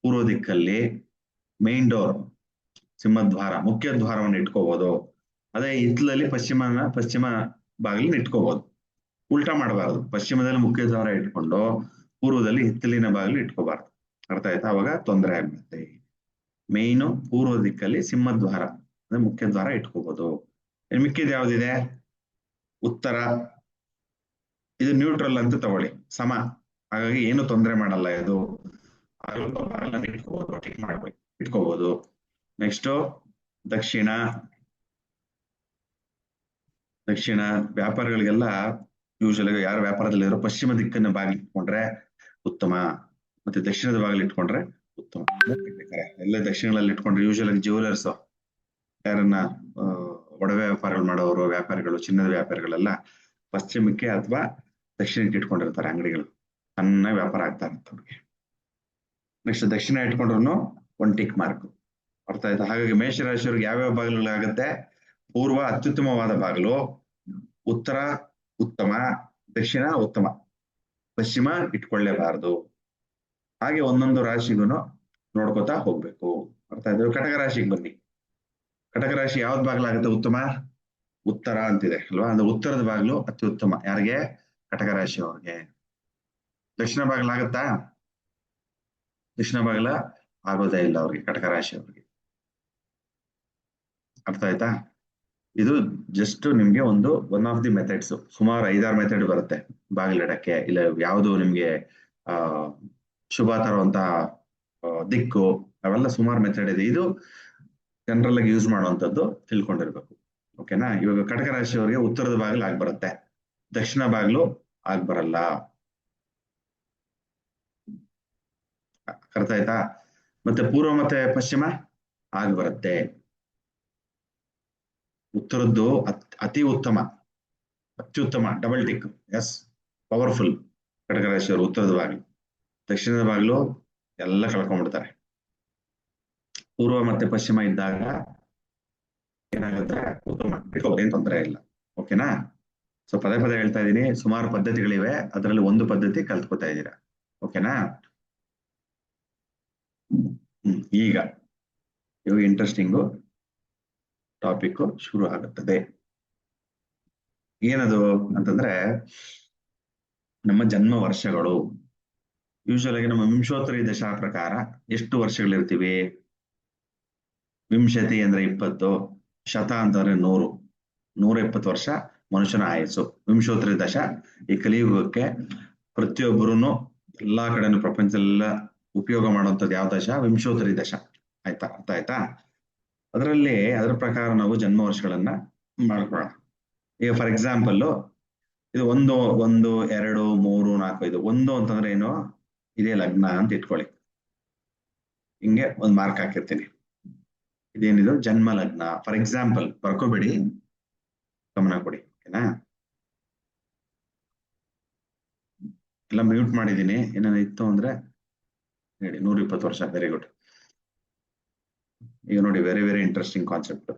ಪೂರ್ವ ದಿಕ್ಕಲ್ಲಿ ಮೇನ್ ಡೋರ್, ಸಿಂಹದ್ವಾರ, ಮುಖ್ಯ ದ್ವಾರವನ್ನು ಇಟ್ಕೋಬಹುದು. ಅದೇ ಇತ್ಲಲ್ಲಿ ಪಶ್ಚಿಮ ಬಾಗಿಲನ್ನ ಇಟ್ಕೋಬಹುದು. ಉಲ್ಟಾ ಮಾಡಬಾರದು. ಪಶ್ಚಿಮದಲ್ಲಿ ಮುಖ್ಯ ದ್ವಾರ ಇಟ್ಕೊಂಡು ಪೂರ್ವದಲ್ಲಿ ಹಿತ್ತಲಿನ ಬಾಗಿಲು ಇಟ್ಕೋಬಾರ್ದು. ಅರ್ಥ ಆಯ್ತಾ? ಅವಾಗ ತೊಂದರೆ ಆಗುತ್ತೆ. ಮೇಯ್ನು ಪೂರ್ವ ದಿಕ್ಕಲ್ಲಿ ಸಿಂಹದ್ವಾರ ಅಂದ್ರೆ ಮುಖ್ಯ ದ್ವಾರ ಇಟ್ಕೋಬಹುದು. ಮಿಕ್ಕಿದ ಯಾವ್ದಿದೆ? ಉತ್ತರ. ಇದು ನ್ಯೂಟ್ರಲ್ ಅಂತ ತಗೊಳ್ಳಿ, ಸಮ. ಹಾಗಾಗಿ ಏನು ತೊಂದರೆ ಮಾಡಲ್ಲ ಇದು. ಇಟ್ಕೋಬಹುದು. ನೆಕ್ಸ್ಟ್ ದಕ್ಷಿಣ. ವ್ಯಾಪಾರಗಳಿಗೆಲ್ಲ ಯೂಶಲ್ ಆಗಿ ಯಾರು ವ್ಯಾಪಾರದಲ್ಲಿ ಪಶ್ಚಿಮ ದಿಕ್ಕನ್ನ ಬಾಗಿಲು ಇಟ್ಕೊಂಡ್ರೆ ಉತ್ತಮ, ಮತ್ತೆ ದಕ್ಷಿಣದ ಬಾಗಿಲು ಇಟ್ಕೊಂಡ್ರೆ ಉತ್ತಮ. ಎಲ್ಲ ದಕ್ಷಿಣಗಳಲ್ಲಿ ಇಟ್ಕೊಂಡ್ರೆ ಯೂಶಲ್ ಆಗಿ ಜ್ಯುವೆಲರ್ಸ್, ಯಾರನ್ನ ಒಡವೆ ವ್ಯಾಪಾರಗಳು ಮಾಡೋರು, ವ್ಯಾಪಾರಿಗಳು, ಚಿನ್ನದ ವ್ಯಾಪಾರಿಗಳೆಲ್ಲ ಪಶ್ಚಿಮಕ್ಕೆ ಅಥವಾ ದಕ್ಷಿಣಕ್ಕೆ ಇಟ್ಕೊಂಡಿರ್ತಾರೆ ಅಂಗಡಿಗಳು. ಚೆನ್ನಾಗಿ ವ್ಯಾಪಾರ ಆಗ್ತಾ ಇರುತ್ತೆ ಅವ್ರಿಗೆ. ನೆಕ್ಸ್ಟ್ ದಕ್ಷಿಣ ಇಟ್ಕೊಂಡ್ರು 1 ಟಿಕ್ ಮಾರ್ಕ್. ಅರ್ಥ ಆಯ್ತಾ? ಹಾಗಾಗಿ ಮೇಷರಾಶಿಯವ್ರಿಗೆ ಯಾವ್ಯಾವ ಬಾಗಿಲುಗಳಾಗತ್ತೆ? ಪೂರ್ವ ಅತ್ಯುತ್ತಮವಾದ ಬಾಗಿಲು, ಉತ್ತರ ಉತ್ತಮ, ದಕ್ಷಿಣ ಉತ್ತಮ, ಪಶ್ಚಿಮ ಇಟ್ಕೊಳ್ಳೇಬಾರದು. ಹಾಗೆ ಒಂದೊಂದು ರಾಶಿಗೂ ನೋಡ್ಕೋತಾ ಹೋಗ್ಬೇಕು. ಅರ್ಥ ಆಯ್ತು? ಕಟಕ ರಾಶಿಗೆ ಬನ್ನಿ. ಕಟಕ ರಾಶಿ ಯಾವ್ದು ಬಾಗಿಲಾಗುತ್ತೆ? ಉತ್ತಮ, ಉತ್ತರ ಅಂತಿದೆ ಅಲ್ವಾ? ಅಂದ್ರೆ ಉತ್ತರದ ಬಾಗಿಲು ಅತ್ಯುತ್ತಮ. ಯಾರಿಗೆ? ಕಟಕ ರಾಶಿಯವ್ರಿಗೆ. ದಕ್ಷಿಣ ಬಾಗಿಲಾಗತ್ತಾ? ದಕ್ಷಿಣ ಬಾಗಿಲ ಆಗೋದೇ ಇಲ್ಲ ಅವ್ರಿಗೆ, ಕಟಕ ರಾಶಿಯವ್ರಿಗೆ. ಅರ್ಥ ಆಯ್ತಾ? ಇದು ಜಸ್ಟ್ ನಿಮ್ಗೆ ಒನ್ ಆಫ್ ದಿ ಮೆಥಡ್ಸ್. ಸುಮಾರು 5-6 ಮೆಥಡ್ ಬರುತ್ತೆ ಬಾಗಿಲಿಡಕ್ಕೆ. ಇಲ್ಲ ಯಾವುದು ನಿಮ್ಗೆ ಶುಭ ತರುವಂತಹ ದಿಕ್ಕು, ಅವೆಲ್ಲ ಸುಮಾರು ಮೆಥಡ್ ಇದೆ. ಇದು ಜನರಲ್ ಆಗಿ ಯೂಸ್ ಮಾಡುವಂತದ್ದು ತಿಳ್ಕೊಂಡಿರ್ಬೇಕು. ಓಕೆನಾ. ಇವಾಗ ಕಟಕ ರಾಶಿಯವರಿಗೆ ಉತ್ತರದ ಬಾಗಿಲು ಆಗ್ ಬರುತ್ತೆ, ದಕ್ಷಿಣ ಬಾಗಿಲು ಆಗ್ ಬರಲ್ಲ. ಅರ್ಥ ಆಯ್ತಾ? ಮತ್ತೆ ಪೂರ್ವ ಮತ್ತೆ ಪಶ್ಚಿಮ ಆಗ್ ಬರುತ್ತೆ. ಉತ್ತರದ್ದು ಅತಿ ಉತ್ತಮ, ಅತ್ಯುತ್ತಮ, ಡಬಲ್ ಟಿಕ್, ಎಸ್, ಪವರ್ಫುಲ್ ಕಟಕ ರಾಶಿಯವರು ಉತ್ತರದ ಬಾಗಿಲು. ದಕ್ಷಿಣದ ಬಾಗಿಲು ಎಲ್ಲ ಕಳ್ಕೊಂಡ್ಬಿಡ್ತಾರೆ. ಪೂರ್ವ ಮತ್ತೆ ಪಶ್ಚಿಮ ಇದ್ದಾಗ ಏನಾಗುತ್ತೆ, ಉತ್ತಮ, ಏನ್ ತೊಂದರೆ ಇಲ್ಲ. ಓಕೆನಾ. ಸೊ ಪದೇ ಪದೇ ಹೇಳ್ತಾ ಇದ್ದೀನಿ, ಸುಮಾರು ಪದ್ಧತಿಗಳಿವೆ, ಅದರಲ್ಲಿ ಒಂದು ಪದ್ಧತಿ ಕಲ್ತ್ಕೊತಾ ಇದ್ದೀರಾ. ಓಕೆನಾ. ಈಗ ಇವಾಗ ಇಂಟ್ರೆಸ್ಟಿಂಗು ಟಾಪಿಕ್ ಶುರು ಆಗುತ್ತದೆ. ಏನದು ಅಂತಂದ್ರೆ ನಮ್ಮ ಜನ್ಮ ವರ್ಷಗಳು. ಯೂಶುವಲ್ ಆಗಿ ನಮ್ಮ ವಿಂಶೋತ್ತರಿ ದಶಾ ಪ್ರಕಾರ ಎಷ್ಟು ವರ್ಷಗಳಿರ್ತೀವಿ? ವಿಂಶತಿ ಅಂದ್ರೆ 20, ಶತ ಅಂತಂದ್ರೆ 100, 120 ವರ್ಷ ಮನುಷ್ಯನ ಆಯಸ್ಸು. ವಿಂಶೋತ್ತರಿ ದಶ ಈ ಕಲಿಯುಗಕ್ಕೆ ಪ್ರತಿಯೊಬ್ಬರೂ ಎಲ್ಲಾ ಕಡೆನೂ ಪ್ರಪಂಚದೆಲ್ಲ ಉಪಯೋಗ ಮಾಡುವಂಥದ್ದು ಯಾವ ದಶ? ವಿಂಶೋತ್ತರಿ ದಶ. ಆಯ್ತಾ? ಅರ್ಥ ಆಯ್ತಾ? ಅದರಲ್ಲಿ ಅದರ ಪ್ರಕಾರ ನಾವು ಜನ್ಮ ವರ್ಷಗಳನ್ನ ಮಾಡ್ಕೊಳ್ಳೋಣ. ಈಗ ಫಾರ್ ಎಕ್ಸಾಂಪಲ್ ಇದು 1, 1, 2, 3, 4, 5. 1 ಅಂತಂದ್ರೆ ಏನು? ಇದೇ ಲಗ್ನ ಅಂತ ಇಟ್ಕೊಳ್ಳಿ. ಹಿಂಗೆ ಒಂದು ಮಾರ್ಕ್ ಹಾಕಿರ್ತೀನಿ. ಇದೇನಿದು? ಜನ್ಮ ಲಗ್ನ. ಫಾರ್ ಎಕ್ಸಾಂಪಲ್ ಬರ್ಕೋಬೇಡಿ, ಗಮನ ಕೊಡಿ. ಓಕೆನಾ. ಎಲ್ಲ ಮ್ಯೂಟ್ ಮಾಡಿದೀನಿ. ಏನೇನು ಇತ್ತು ಅಂದ್ರೆ ಹೇಳಿ. 120 ವರ್ಷ. Very good. ಈಗ ನೋಡಿ, ವೆರಿ ವೆರಿ ಇಂಟ್ರೆಸ್ಟಿಂಗ್ ಕಾನ್ಸೆಪ್ಟ್.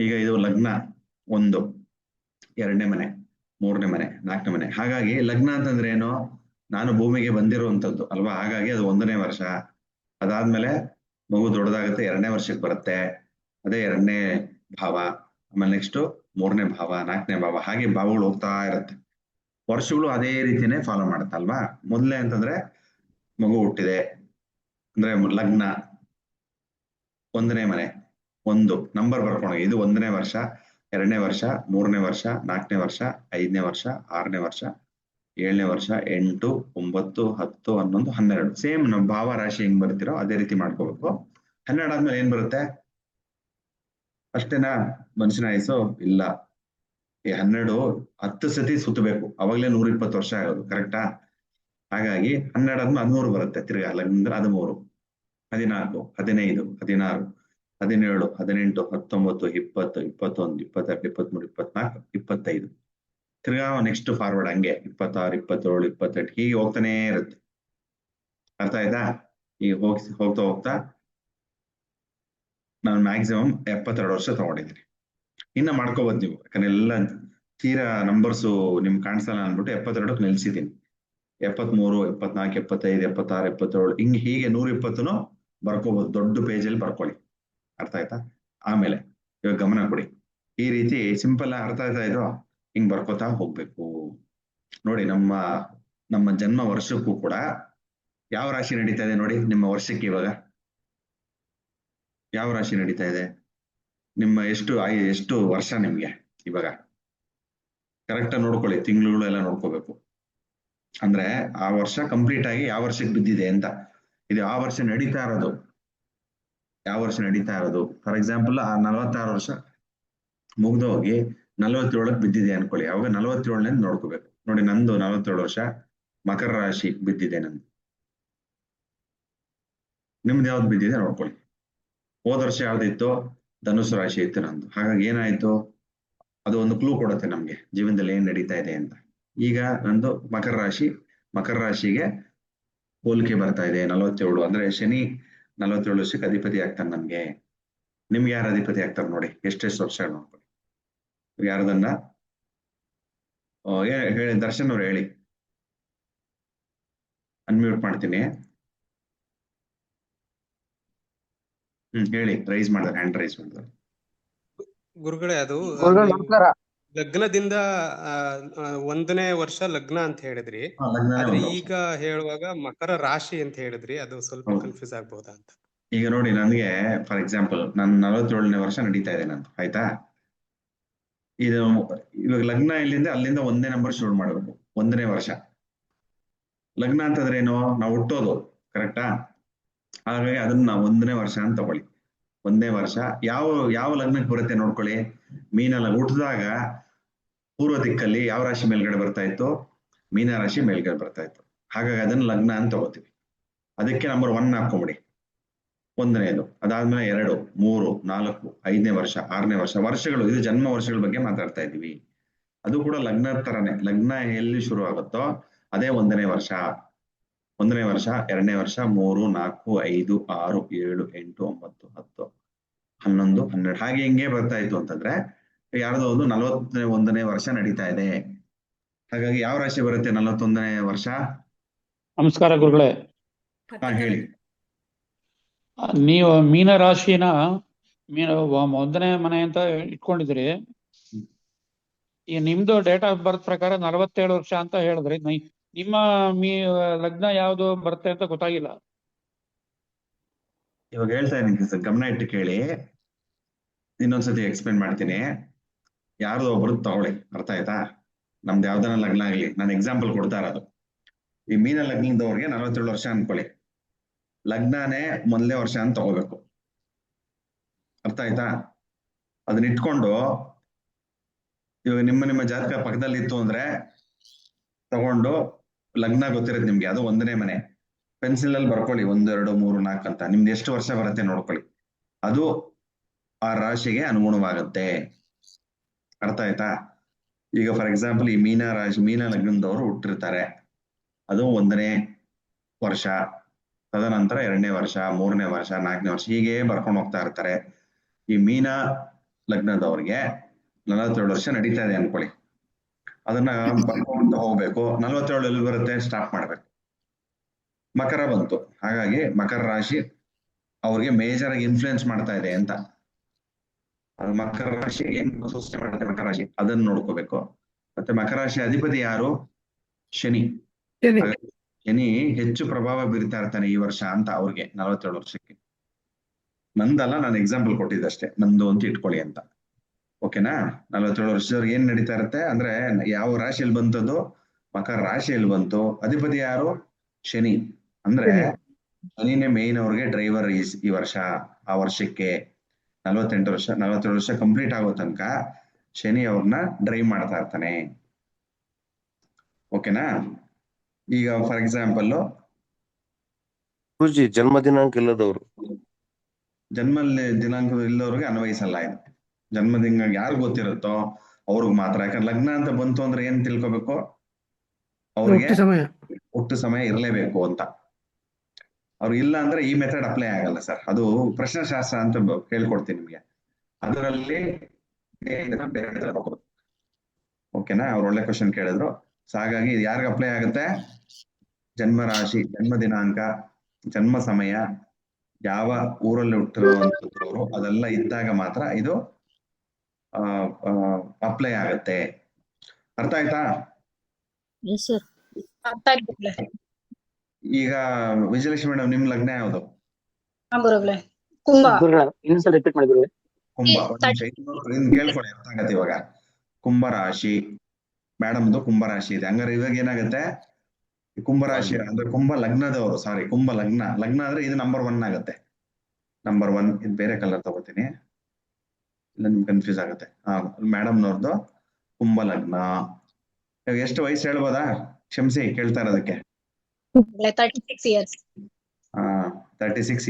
ಈಗ ಇದು ಲಗ್ನ 1, 2ನೇ ಮನೆ, 3ನೇ ಮನೆ, 4ನೇ ಮನೆ. ಹಾಗಾಗಿ ಲಗ್ನ ಅಂತಂದ್ರೆ ಏನು? ನಾನು ಭೂಮಿಗೆ ಬಂದಿರುವಂತದ್ದು ಅಲ್ವಾ. ಹಾಗಾಗಿ ಅದು 1ನೇ ವರ್ಷ. ಅದಾದ್ಮೇಲೆ ಮಗು ದೊಡ್ಡದಾಗುತ್ತೆ, 2ನೇ ವರ್ಷಕ್ಕೆ ಬರುತ್ತೆ, ಅದೇ 2ನೇ ಭಾವ. ಆಮೇಲೆ ನೆಕ್ಸ್ಟ್ 3ನೇ ಭಾವ, 4ನೇ ಭಾವ, ಹಾಗೆ ಭಾವಗಳು ಹೋಗ್ತಾ ಇರುತ್ತೆ. ವರ್ಷಗಳು ಅದೇ ರೀತಿನೇ ಫಾಲೋ ಮಾಡುತ್ತೆ ಅಲ್ವಾ. ಮೊದಲೇ ಅಂತಂದ್ರೆ ಮಗು ಹುಟ್ಟಿದೆ ಅಂದ್ರೆ ಲಗ್ನ 1ನೇ ಮನೆ, 1 ನಂಬರ್ ಬರ್ಕೊಂಡು ಇದು 1ನೇ ವರ್ಷ, 2ನೇ ವರ್ಷ, 3ನೇ ವರ್ಷ, 4ನೇ ವರ್ಷ, 5ನೇ ವರ್ಷ, 6ನೇ ವರ್ಷ, 7ನೇ ವರ್ಷ, 8, 9, 10, 11, 12. ಸೇಮ್ ನಮ್ಮ ಭಾವ ರಾಶಿ ಹೆಂಗ್ ಬರ್ತಿರೋ ಅದೇ ರೀತಿ ಮಾಡ್ಕೋಬೇಕು. 12 ಆದ್ಮೇಲೆ ಏನ್ ಬರುತ್ತೆ? ಅಷ್ಟೇನಾ ಮನುಷ್ಯನ ಆಯಸ್ಸು? ಇಲ್ಲ. ಈ 12 10 ಸತಿ ಸುತ್ತಬೇಕು, ಅವಾಗ್ಲೇ 120 ವರ್ಷ ಆಗೋದು. ಕರೆಕ್ಟಾ? ಹಾಗಾಗಿ 12 ಆದ್ಮೇಲೆ 13 ಬರುತ್ತೆ. ತಿರ್ಗಾ ಲಗ್ನ 13, 14, 15, 16, 17, 18, 19, 20, 21, 22, 23, 24, 25. ತಿರ್ಗಾ ನೆಕ್ಸ್ಟ್ ಫಾರ್ವರ್ಡ್ ಹಂಗೆ 26, 27, 28 ಹೀಗೆ ಹೋಗ್ತಾನೆ ಇರುತ್ತೆ. ಅರ್ಥ ಆಯ್ತಾ? ಈಗ ಹೋಗ್ತಾ ಹೋಗ್ತಾ ನಾನು ಮ್ಯಾಕ್ಸಿಮಮ್ 72 ವರ್ಷ ತಗೊಂಡಿದ್ದೀನಿ. ಇನ್ನ ಮಾಡ್ಕೋಬೋದು ನೀವು, ಯಾಕಂದ್ರೆ ಎಲ್ಲ ತೀರಾ ನಂಬರ್ಸು ನಿಮ್ಗೆ ಕಾಣಿಸಲ್ಲ ಅನ್ಬಿಟ್ಟು 72ಕ್ಕೆ ನಿಲ್ಸಿದ್ದೀನಿ. 73, 74, 75, 76, 77 ಹಿಂಗೆ ಹೀಗೆ 120 ಬರ್ಕೋಬಹುದು. ದೊಡ್ಡ ಪೇಜಲ್ಲಿ ಬರ್ಕೊಳ್ಳಿ. ಅರ್ಥ ಆಯ್ತಾ? ಆಮೇಲೆ ಇವಾಗ ಗಮನ ಕೊಡಿ. ಈ ರೀತಿ ಸಿಂಪಲ್ ಅರ್ಥ ಆಯ್ತಾ ಇದು? ಹಿಂಗ್ ಬರ್ಕೋತಾ ಹೋಗ್ಬೇಕು. ನೋಡಿ, ನಮ್ಮ ಜನ್ಮ ವರ್ಷಕ್ಕೂ ಕೂಡ ಯಾವ ರಾಶಿ ನಡೀತಾ ಇದೆ ನೋಡಿ. ನಿಮ್ಮ ವರ್ಷಕ್ಕೆ ಇವಾಗ ಯಾವ ರಾಶಿ ನಡೀತಾ ಇದೆ? ನಿಮ್ಮ ಎಷ್ಟು ವರ್ಷ ನಿಮ್ಗೆ ಇವಾಗ? ಕರೆಕ್ಟ್ ಆಗಿ ನೋಡ್ಕೊಳ್ಳಿ, ತಿಂಗಳುಗಳು ಎಲ್ಲ ನೋಡ್ಕೋಬೇಕು. ಅಂದ್ರೆ ಆ ವರ್ಷ ಕಂಪ್ಲೀಟ್ ಆಗಿ ಯಾವ ವರ್ಷಕ್ಕೆ ಬಿದ್ದಿದೆ ಅಂತ. ಇದು ಆ ವರ್ಷ ನಡೀತಾ ಇರೋದು, ಯಾವ ವರ್ಷ ನಡೀತಾ ಇರೋದು. ಫಾರ್ ಎಕ್ಸಾಂಪಲ್ ಆ 46 ವರ್ಷ ಮುಗ್ದೋಗಿ 47ಕ್ಕೆ ಬಿದ್ದಿದೆ ಅನ್ಕೊಳ್ಳಿ. ಅವಾಗ 47ನೇ ನೋಡ್ಕೋಬೇಕು. ನೋಡಿ, ನಂದು 47 ವರ್ಷ ಮಕರ ರಾಶಿ ಬಿದ್ದಿದೆ ನಂದು. ನಿಮ್ದು ಯಾವ್ದು ಬಿದ್ದಿದೆ ನೋಡ್ಕೊಳ್ಳಿ. ಹೋದ ವರ್ಷ ಯಾವ್ದಿತ್ತು? ಧನುಸು ರಾಶಿ ಇತ್ತು ನಂದು. ಹಾಗಾಗಿ ಏನಾಯ್ತು? ಅದು ಒಂದು ಕ್ಲೂ ಕೊಡುತ್ತೆ ನಮ್ಗೆ ಜೀವನದಲ್ಲಿ ಏನ್ ನಡೀತಾ ಇದೆ ಅಂತ. ಈಗ ನಂದು ಮಕರ ರಾಶಿ, ಮಕರ ರಾಶಿಗೆ ಹೋಲಿಕೆ ಬರ್ತಾ ಇದೆ 47. ಅಂದ್ರೆ ಶನಿ 47 ವರ್ಷಕ್ಕೆ ಅಧಿಪತಿ ಆಗ್ತಾನೆ ನಮ್ಗೆ. ನಿಮ್ಗೆ ಯಾರು ಅಧಿಪತಿ ಆಗ್ತಾರೆ ನೋಡಿ, ಎಷ್ಟೆಷ್ಟು ವರ್ಷ ನೋಡ್ಕೊಳ್ಳಿ. ಯಾರದನ್ನ ಹೇಳಿ, ದರ್ಶನ್ ಅವ್ರು ಹೇಳಿ. ಅನ್ಮ್ಯೂಟ್ ಮಾಡ್ತೀನಿ. ಹೇಳಿ. ರೈಸ್ ಮಾಡಿದ್ರೆ, ಹ್ಯಾಂಡ್ ರೈಸ್ ಮಾಡಿದ್ರೆ. ಗುರುಗಳೇ, ಅದು ಲಗ್ನದಿಂದ 1ನೇ ವರ್ಷ ಲಗ್ನ ಅಂತ ಹೇಳಿದ್ರಿ, ಆದ್ರೆ ಈಗ ಹೇಳುವಾಗ ಮಕರ ರಾಶಿ ಅಂತ ಹೇಳಿದ್ರಿ. ಅದು ಸ್ವಲ್ಪ ಕನ್ಫ್ಯೂಸ್ ಆಗ್ಬಹುದಾ ಅಂತ. ಈಗ ನೋಡಿ, ನನಗೆ ಫಾರ್ ಎಕ್ಸಾಂಪಲ್ ನಾನು 47ನೇ ವರ್ಷ ನಡೀತಾ ಇದೆ ನಂದು. ಆಯ್ತಾ? ಇದು ಇವಾಗ ಲಗ್ನ ಇಲ್ಲಿಂದ ಅಲ್ಲಿಂದ 1ನೇ ನಂಬರ್ ಶುರು ಮಾಡಬೇಕು. 1ನೇ ವರ್ಷ ಲಗ್ನ ಅಂತಂದ್ರೆ ಏನು? ನಾವು ಹುಟ್ಟೋದು. ಕರೆಕ್ಟಾ? ಹಾಗಾಗಿ ಅದನ್ನ ನಾವು 1ನೇ ವರ್ಷ ಅಂತ ತಗೊಳ್ಳಿ. 1ನೇ ವರ್ಷ ಯಾವ ಲಗ್ನಕ್ಕೆ ಬರುತ್ತೆ ನೋಡ್ಕೊಳ್ಳಿ. ಮೀನಲ್ಲ ಹುಟ್ಟಿದಾಗ ಪೂರ್ವ ದಿಕ್ಕಲ್ಲಿ ಯಾವ ರಾಶಿ ಮೇಲ್ಗಡೆ ಬರ್ತಾ ಇತ್ತು? ಮೀನ ರಾಶಿ ಮೇಲ್ಗಡೆ ಬರ್ತಾ ಇತ್ತು. ಹಾಗಾಗಿ ಅದನ್ನ ಲಗ್ನ ಅಂತ ತಗೋತೀವಿ. ಅದಕ್ಕೆ ನಂಬರ್ 1 ಹಾಕೊಂಬಿಡಿ, ಒಂದನೇದು. ಅದಾದ್ಮೇಲೆ 2, 3, 4, 5ನೇ ವರ್ಷ, 6ನೇ ವರ್ಷ, ವರ್ಷಗಳು. ಇದು ಜನ್ಮ ವರ್ಷಗಳ ಬಗ್ಗೆ ಮಾತಾಡ್ತಾ ಇದೀವಿ. ಅದು ಕೂಡ ಲಗ್ನ ತರನೇ. ಲಗ್ನ ಎಲ್ಲಿ ಶುರು ಆಗುತ್ತೋ ಅದೇ 1ನೇ ವರ್ಷ. 1ನೇ ವರ್ಷ, 2ನೇ ವರ್ಷ, 3, 4, 5, 6, 7, 8, 9, 10, 11, 12 ಹಾಗೆ ಹಿಂಗೆ ಬರ್ತಾ ಇತ್ತು ಅಂತಂದ್ರೆ ಯಾರ್ದೋ ಒಂದು 41ನೇ ವರ್ಷ ನಡೀತಾ ಇದೆ. ಹಾಗಾಗಿ ಯಾವ ರಾಶಿ ಬರುತ್ತೆ 41ನೇ ವರ್ಷ? ನಮಸ್ಕಾರ ಗುರುಗಳೇ. ಹಾ, ಹೇಳಿ. ನೀವು ಮೀನ ರಾಶಿನ 1ನೇ ಮನೆ ಅಂತ ಇಟ್ಕೊಂಡಿದ್ರಿ. ಈ ನಿಮ್ದು ಡೇಟ್ ಆಫ್ ಬರ್ತ್ ಪ್ರಕಾರ 47 ವರ್ಷ ಅಂತ ಹೇಳಿದ್ರಿ. ನಿಮ್ಮ ಲಗ್ನ ಯಾವ್ದು ಬರುತ್ತೆ ಅಂತ ಗೊತ್ತಾಗಿಲ್ಲ. ಇವಾಗ ಹೇಳ್ತಾ ಇದ್ದೀನಿ, ಗಮನ ಇಟ್ಟು ಕೇಳಿ. ಇನ್ನೊಂದ್ಸತಿ ಎಕ್ಸ್ಪ್ಲೇನ್ ಮಾಡ್ತೀನಿ. ಯಾರ್ದೋ ಒಬ್ರು ತಗೊಳ್ಳಿ, ಅರ್ಥ ಆಯ್ತಾ? ನಮ್ದು ಯಾವ್ದನ್ನ ಲಗ್ನ ಆಗ್ಲಿ, ನಾನು ಎಕ್ಸಾಂಪಲ್ ಕೊಡ್ತಾ ಇರೋದು. ಈ ಮೀನ ಲಗ್ನದವ್ರಿಗೆ 47 ವರ್ಷ ಅನ್ಕೊಳ್ಳಿ. ಲಗ್ನನೇ 1ನೇ ವರ್ಷ ಅಂತ ತಗೋಬೇಕು, ಅರ್ಥ ಆಯ್ತಾ? ಅದನ್ನ ಇಟ್ಕೊಂಡು ಇವಾಗ ನಿಮ್ಮ ಜಾತಕ ಪಕ್ಕದಲ್ಲಿ ಇತ್ತು ಅಂದ್ರೆ ತಗೊಂಡು ಲಗ್ನ ಗೊತ್ತಿರುತ್ತೆ ನಿಮ್ಗೆ, ಅದು 1ನೇ ಮನೆ. ಪೆನ್ಸಿಲ್ ಅಲ್ಲಿ ಬರ್ಕೊಳ್ಳಿ 1, 2, 3, 4 ಅಂತ. ನಿಮ್ದು ಎಷ್ಟು ವರ್ಷ ಬರುತ್ತೆ ನೋಡ್ಕೊಳ್ಳಿ. ಅದು ಆ ರಾಶಿಗೆ ಅನುಗುಣವಾಗುತ್ತೆ, ಅರ್ಥ ಆಯ್ತಾ? ಈಗ ಫಾರ್ ಎಕ್ಸಾಂಪಲ್ ಈ ಮೀನ ರಾಶಿ, ಮೀನ ಲಗ್ನದವರು ಹುಟ್ಟಿರ್ತಾರೆ, ಅದು 1ನೇ ವರ್ಷ. ತದನಂತರ 2ನೇ ವರ್ಷ, 3ನೇ ವರ್ಷ, 4ನೇ ವರ್ಷ, ಹೀಗೆ ಬರ್ಕೊಂಡು ಹೋಗ್ತಾ ಇರ್ತಾರೆ. ಈ ಮೀನ ಲಗ್ನದವ್ರಿಗೆ 47 ವರ್ಷ ನಡೀತಾ ಇದೆ ಅನ್ಕೊಳ್ಳಿ. ಅದನ್ನ ಬರ್ಕೊಂತ ಹೋಗ್ಬೇಕು. 47 ಎಲ್ಲಿ ಬರುತ್ತೆ? ಸ್ಟಾಪ್ ಮಾಡ್ಬೇಕು. ಮಕರ ಬಂತು, ಹಾಗಾಗಿ ಮಕರ ರಾಶಿ ಅವ್ರಿಗೆ ಮೇಜರ್ ಆಗಿ ಇನ್ಫ್ಲುಯೆನ್ಸ್ ಮಾಡ್ತಾ ಇದೆ ಅಂತ. ಅದು ಮಕರ ರಾಶಿ ಏನ್ ಸೃಷ್ಟಿ ಮಾಡುತ್ತೆ? ಮಕರ ರಾಶಿ, ಅದನ್ನ ನೋಡ್ಕೋಬೇಕು. ಮತ್ತೆ ಮಕರ ರಾಶಿ ಅಧಿಪತಿ ಯಾರು? ಶನಿ. ಶನಿ ಹೆಚ್ಚು ಪ್ರಭಾವ ಬೀರ್ತಾ ಇರ್ತಾನೆ ಈ ವರ್ಷ ಅಂತ ಅವ್ರಿಗೆ 47 ವರ್ಷಕ್ಕೆ. ನಂದಲ್ಲ, ನಾನು ಎಕ್ಸಾಂಪಲ್ ಕೊಟ್ಟಿದ್ದಷ್ಟೇ, ನಂದು ಅಂತ ಇಟ್ಕೊಳ್ಳಿ ಅಂತ. ಓಕೆನಾ? 47 ವರ್ಷದವ್ರಿಗೆ ಏನ್ ನಡೀತಾ ಇರುತ್ತೆ ಅಂದ್ರೆ, ಯಾವ ರಾಶಿಯಲ್ಲಿ ಬಂತದ್ದು? ಮಕರ ರಾಶಿಯಲ್ಲಿ ಬಂತು. ಅಧಿಪತಿ ಯಾರು? ಶನಿ. ಅಂದ್ರೆ ಶನಿನೇ ಮೇನ್ ಅವ್ರಿಗೆ ಡ್ರೈವರ್ ಈ ವರ್ಷ. ಆ ವರ್ಷಕ್ಕೆ 47 ವರ್ಷ ಕಂಪ್ಲೀಟ್ ಆಗೋ ತನಕ ಶನಿ ಅವ್ರನ್ನ ಡ್ರೈವ್ ಮಾಡ್ತಾ ಇರ್ತಾನೆ. ಓಕೆನಾ? ಈಗ ಫಾರ್ ಎಕ್ಸಾಂಪಲ್ ಜನ್ಮ ದಿನಾಂಕ ಇಲ್ಲದವರು, ಜನ್ಮ ದಿನಾಂಕ ಇಲ್ಲದವ್ರಿಗೆ ಅನ್ವಯಿಸಲ್ಲ ಇದು. ಜನ್ಮ ದಿನಾಂಕ ಯಾರು ಗೊತ್ತಿರುತ್ತೋ ಅವ್ರಿಗೆ ಮಾತ್ರ. ಯಾಕಂದ್ರೆ ಲಗ್ನ ಅಂತ ಬಂತು ಅಂದ್ರೆ ಏನ್ ತಿಳ್ಕೊಬೇಕು? ಅವ್ರಿಗೆ ಹುಟ್ಟು ಸಮಯ ಇರಲೇಬೇಕು ಅಂತ. ಅವ್ರು ಇಲ್ಲ ಅಂದ್ರೆ ಈ ಮೆಥಡ್ ಅಪ್ಲೈ ಆಗಲ್ಲ ಸರ್. ಅದು ಪ್ರಶ್ನೆಶಾಸ್ತ್ರ ಅಂತ ಹೇಳ್ಕೊಡ್ತೀನಿ ನಿಮ್ಗೆ, ಅದರಲ್ಲಿ ಓಕೆನಾ? ಅವ್ರು ಒಳ್ಳೆ ಕ್ವಶನ್ ಕೇಳಿದ್ರು. ಸೊ ಹಾಗಾಗಿ ಇದು ಯಾರಿಗೆ ಅಪ್ಲೈ ಆಗುತ್ತೆ? ಜನ್ಮ ರಾಶಿ, ಜನ್ಮ ದಿನಾಂಕ, ಜನ್ಮ ಸಮಯ, ಯಾವ ಊರಲ್ಲಿ ಹುಟ್ಟಿರುವಂತವ್ರು, ಅದೆಲ್ಲ ಇದ್ದಾಗ ಮಾತ್ರ ಇದು ಅಪ್ಲೈ ಆಗತ್ತೆ. ಅರ್ಥ ಆಯ್ತಾ? ಈಗ ವಿಜಯಲಕ್ಷ್ಮಿ ಮೇಡಮ್, ನಿಮ್ ಲಗ್ನ ಯಾವುದು? ಕುಂಭ. ಕೇಳ್ಕೊಳ್ಳಿ, ಅರ್ಥ ಆಗತ್ತೆ ಇವಾಗ. ಕುಂಭ ರಾಶಿ ಮೇಡಮ್ದು ಕುಂಭ ರಾಶಿ ಇದೆ. ಹಂಗಾರೆ ಇವಾಗ ಏನಾಗುತ್ತೆ? ಕುಂಭ ರಾಶಿ ಅಂದ್ರೆ ಕುಂಭ ಲಗ್ನದವರು, ಸಾರಿ, ಕುಂಭ ಲಗ್ನ. ಲಗ್ನ ಅಂದ್ರೆ ಇದು ನಂಬರ್ 1 ಆಗುತ್ತೆ. ನಂಬರ್ 1. ಇದು ಬೇರೆ ಕಲರ್ ತಗೋತೀನಿ, ಇಲ್ಲ ನಿಮ್ಗೆ ಕನ್ಫ್ಯೂಸ್ ಆಗುತ್ತೆ. ಮೇಡಮ್ನವ್ರದ್ದು ಕುಂಭ ಲಗ್ನ. ಎಷ್ಟು ವಯಸ್ಸು ಹೇಳ್ಬೋದಾ? ಕ್ಷಮಿಸಿ ಕೇಳ್ತಾ ಇರೋದಕ್ಕೆ. 36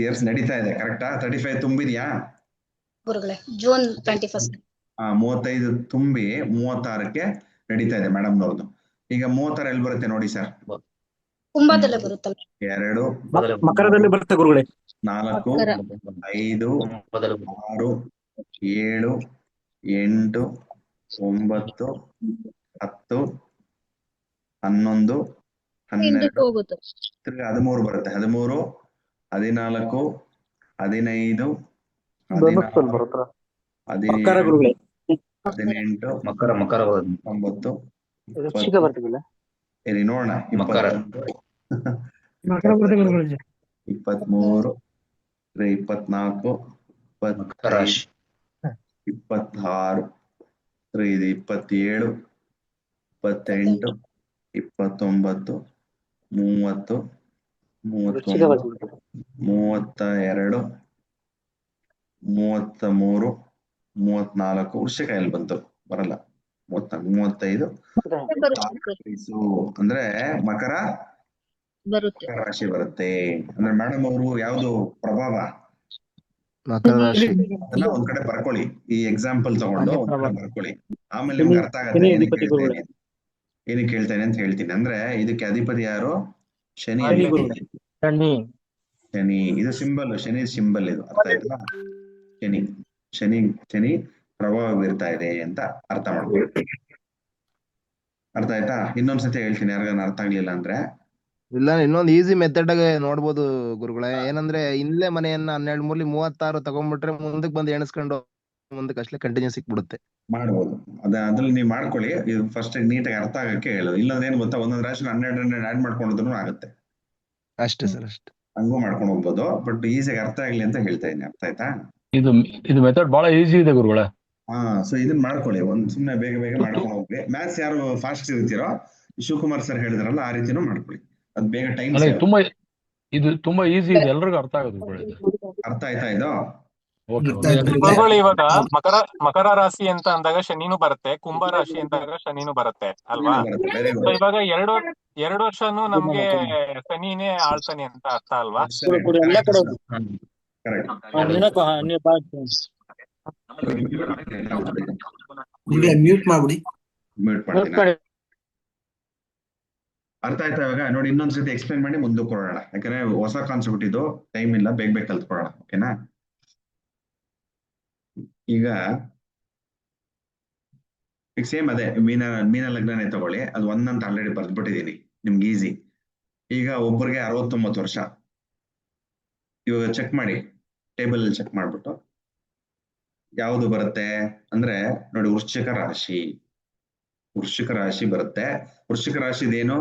ಇಯರ್ಸ್ ನಡೀತಾ ಇದೆ, ಕರೆಕ್ಟಾ? 35 ತುಂಬಿದ್ಯಾ? ಜೂನ್ 21. 35 ತುಂಬಿ 36ಕ್ಕೆ ನಡೀತಾ ಇದೆ ಮೇಡಮ್ನವ್ರದ್ದು. ಈಗ 36 ಎಲ್ಲಿ ಬರುತ್ತೆ ನೋಡಿ ಸರ್? ಕುಂಭದಲ್ಲೇ ಬರುತ್ತಲ್ಲ. 2, ಮಕರದಲ್ಲಿ ಬರುತ್ತೆ ಗುರುಗಳೇ. 4, 5, 6, 7, 8, 9, 10, 11, 12, 13 ಬರುತ್ತೆ. 13, 14, 15, 16, 17, 18, ಮಕರ 19, 20. ಇಲ್ಲಿ ನೋಡೋಣ. 23, 24, 26, 27, 28, 29, 30, 32, 33, 34 ವೃಶ್ಚಿಕ ಎಲ್ಲಿ ಬಂತು, ಬರಲ್ಲ. 35 ಅಂದ್ರೆ ಮಕರ ಬರುತ್ತೆ. ರಾಶಿ ಬರುತ್ತೆ. ಅಂದ್ರೆ ಮೇಡಮ್ ಅವರು ಯಾವ್ದು ಪ್ರಭಾವ ಮಕರ ರಾಶಿ. ಅದನ್ನ ಒಂದ್ ಕಡೆ ಬರ್ಕೊಳ್ಳಿ, ಈ ಎಕ್ಸಾಂಪಲ್ ತಗೊಂಡು ಒಂದ್ ಕಡೆ ಬರ್ಕೊಳ್ಳಿ. ಆಮೇಲೆ ಶನಿ- ನಿಮ್ಗೆ ಅರ್ಥ ಆಗತ್ತೆ ಶನಿ ಏನಕ್ಕೆ ಅಧಿಪತಿ ಹೇಳ್ತಾ ಗುರುಗಳೇ. ಇದ್ದೀನಿ ಏನಕ್ಕೆ ಹೇಳ್ತಾ ಇದ್ದೀನಿ ಅಂತ ಹೇಳ್ತೀನಿ. ಅಂದ್ರೆ ಇದಕ್ಕೆ ಅಧಿಪತಿ ಯಾರು? ಶನಿ ಶನಿ ಅಧಿಪತಿ. ಗುರುಗಳೇ. ಶನಿ. ಶನಿ ಇದು ಸಿಂಬಲ್, ಶನಿ ಸಿಂಬಲ್ ಇದು, ಅರ್ಥ ಆಯ್ತಾ? ಶನಿ ಶನಿ ಶನಿ ಪ್ರಭಾವ ಬೀರ್ತಾ ಇದೆ ಅಂತ ಅರ್ಥ ಮಾಡ್ಕೊಳ್ಳಿ. ಅರ್ಥ ಆಯ್ತಾ? ಇನ್ನೊಂದ್ಸತಿ ಹೇಳ್ತೀನಿ, ಯಾರಿಗಾನ ಅರ್ಥ ಆಗ್ಲಿಲ್ಲ ಅಂದ್ರೆ. ಇಲ್ಲ, ಇನ್ನೊಂದು ಈಸಿ ಮೆಥಡ್ ಆಗಿ ನೋಡ್ಬೋದು ಗುರುಗಳೇ. ಏನಂದ್ರೆ ಇಲ್ಲೇ ಮನೆಯನ್ನ 12 ಮೂರ್ಲಿ 36 ತಗೊಂಡ್ಬಿಟ್ರೆ ಮುಂದಕ್ಕೆ ಬಂದು ಎಣಿಸ್ಕೊಂಡು ಮುಂದಕ್ಕೆ ಅಷ್ಟೇ ಕಂಟಿನ್ಯೂ ಸಿಕ್ಬಿಡುತ್ತೆ. ಮಾಡ್ಬೋದು. ಅದ್ರಲ್ಲಿ ನೀವು ಮಾಡ್ಕೊಳ್ಳಿ. ಇದು ಫಸ್ಟ್ ನೀಟಾಗಿ ಅರ್ಥ ಆಗಕ್ಕೆ ಹೇಳೋದು. ಇಲ್ಲಂದ್ರೆ ಏನ್ ಗೊತ್ತಾ, ಒಂದೊಂದು ರಾಶಿ 12 ಆಡ್ ಮಾಡ್ಕೊಂಡಿದ್ರು ಆಗುತ್ತೆ. ಅಷ್ಟೇ ಸರ್, ಅಷ್ಟೇ. ಹಂಗೂ ಮಾಡ್ಕೊಂಡು ಹೋಗ್ಬೋದು. ಬಟ್ ಈಸಿಯಾಗಿ ಅರ್ಥ ಆಗ್ಲಿ ಅಂತ ಹೇಳ್ತಾ ಇದ್ದೀನಿ. ಅರ್ಥ ಆಯ್ತಾ? ಇದು ಮೆಥಡ್ ಬಹಳ ಈಸಿ ಇದೆ ಗುರುಗಳೇ. ಸೊ ಇದನ್ನ ಮಾಡ್ಕೊಳ್ಳಿ. ಸುಮ್ನೆ ಬೇಗ ಬೇಗ ಮಾಡ್ಕೊಂಡು ಹೋಗ್ಲಿ. ಮ್ಯಾಥ್ಸ್ ಯಾರು ಫಾಸ್ಟ್ ಇರ್ತೀರೋ, ಶಿವಕುಮಾರ್ ಸರ್ ಹೇಳಿದ್ರಲ್ಲ ಆ ರೀತಿನೂ ಮಾಡ್ಕೊಳ್ಳಿ. ಅದ್ ಬೇಗ ಟೈಮ್ ಅಲ್ಲ, ಇದು ತುಂಬಾ ಈಸಿ ಇದೆ, ಎಲ್ರಿಗೂ ಅರ್ಥ ಆಗುತ್ತೆ ಗುರುಗಳೇ. ಅರ್ಥ ಆಯ್ತಾ ಇದು? ಗುರುಗಳು ಇವಾಗ ಮಕರ ರಾಶಿ ಅಂತ ಅಂದಾಗ ಶನಿನೂ ಬರುತ್ತೆ, ಕುಂಭ ರಾಶಿ ಅಂದಾಗ ಶನಿನೂ ಬರುತ್ತೆ ಅಲ್ವಾ? Very So good. ಇವಾಗ ಎರಡು ವರ್ಷನೂ ನಮ್ಗೆ ಶನಿನೇ ಆಳ್ತಾನೆ ಅಂತ ಅರ್ಥ ಅಲ್ವಾ? ಕರೆಕ್ಟ್. ಮ್ಯೂಟ್ ಮಾಡ್ಬಿಡಿ. ಮ್ಯೂಟ್ ಮಾಡ್ತೀನಿ. ಅರ್ಥ ಆಯ್ತಾ ಇವಾಗ? ನೋಡಿ, ಇನ್ನೊಂದ್ಸತಿ ಎಕ್ಸ್ಪ್ಲೈನ್ ಮಾಡಿ ಮುಂದಕ್ಕೆ ಕೊಡೋಣ. ಯಾಕಂದ್ರೆ ಹೊಸ ಕಾನ್ಸೆಪ್ಟ್ ಇದು, ಟೈಮ್ ಇಲ್ಲ, ಬೇಗ ಬೇಗ ಕಲ್ತ್ಕೊಳ್ಳೋಣ. ಓಕೆನಾ? ಈಗ ಸೇಮ್ ಅದೇ ಮೀನ ಲಗ್ನನೇ ತಗೊಳ್ಳಿ. ಅದು 1 ಅಂತ ಆಲ್ರೆಡಿ ಬರ್ದ್ಬಿಟ್ಟಿದೀನಿ, ನಿಮ್ಗೆ ಈಸಿ. ಈಗ ಒಬ್ಬರಿಗೆ 69 ವರ್ಷ. ಇವಾಗ ಚೆಕ್ ಮಾಡಿ, ಟೇಬಲ್ ಚೆಕ್ ಮಾಡ್ಬಿಟ್ಟು ಯಾವುದು ಬರುತ್ತೆ ಅಂದ್ರೆ ನೋಡಿ, ವೃಶ್ಚಿಕ ರಾಶಿ ಬರುತ್ತೆ. ವೃಶ್ಚಿಕ ರಾಶಿದೇನು?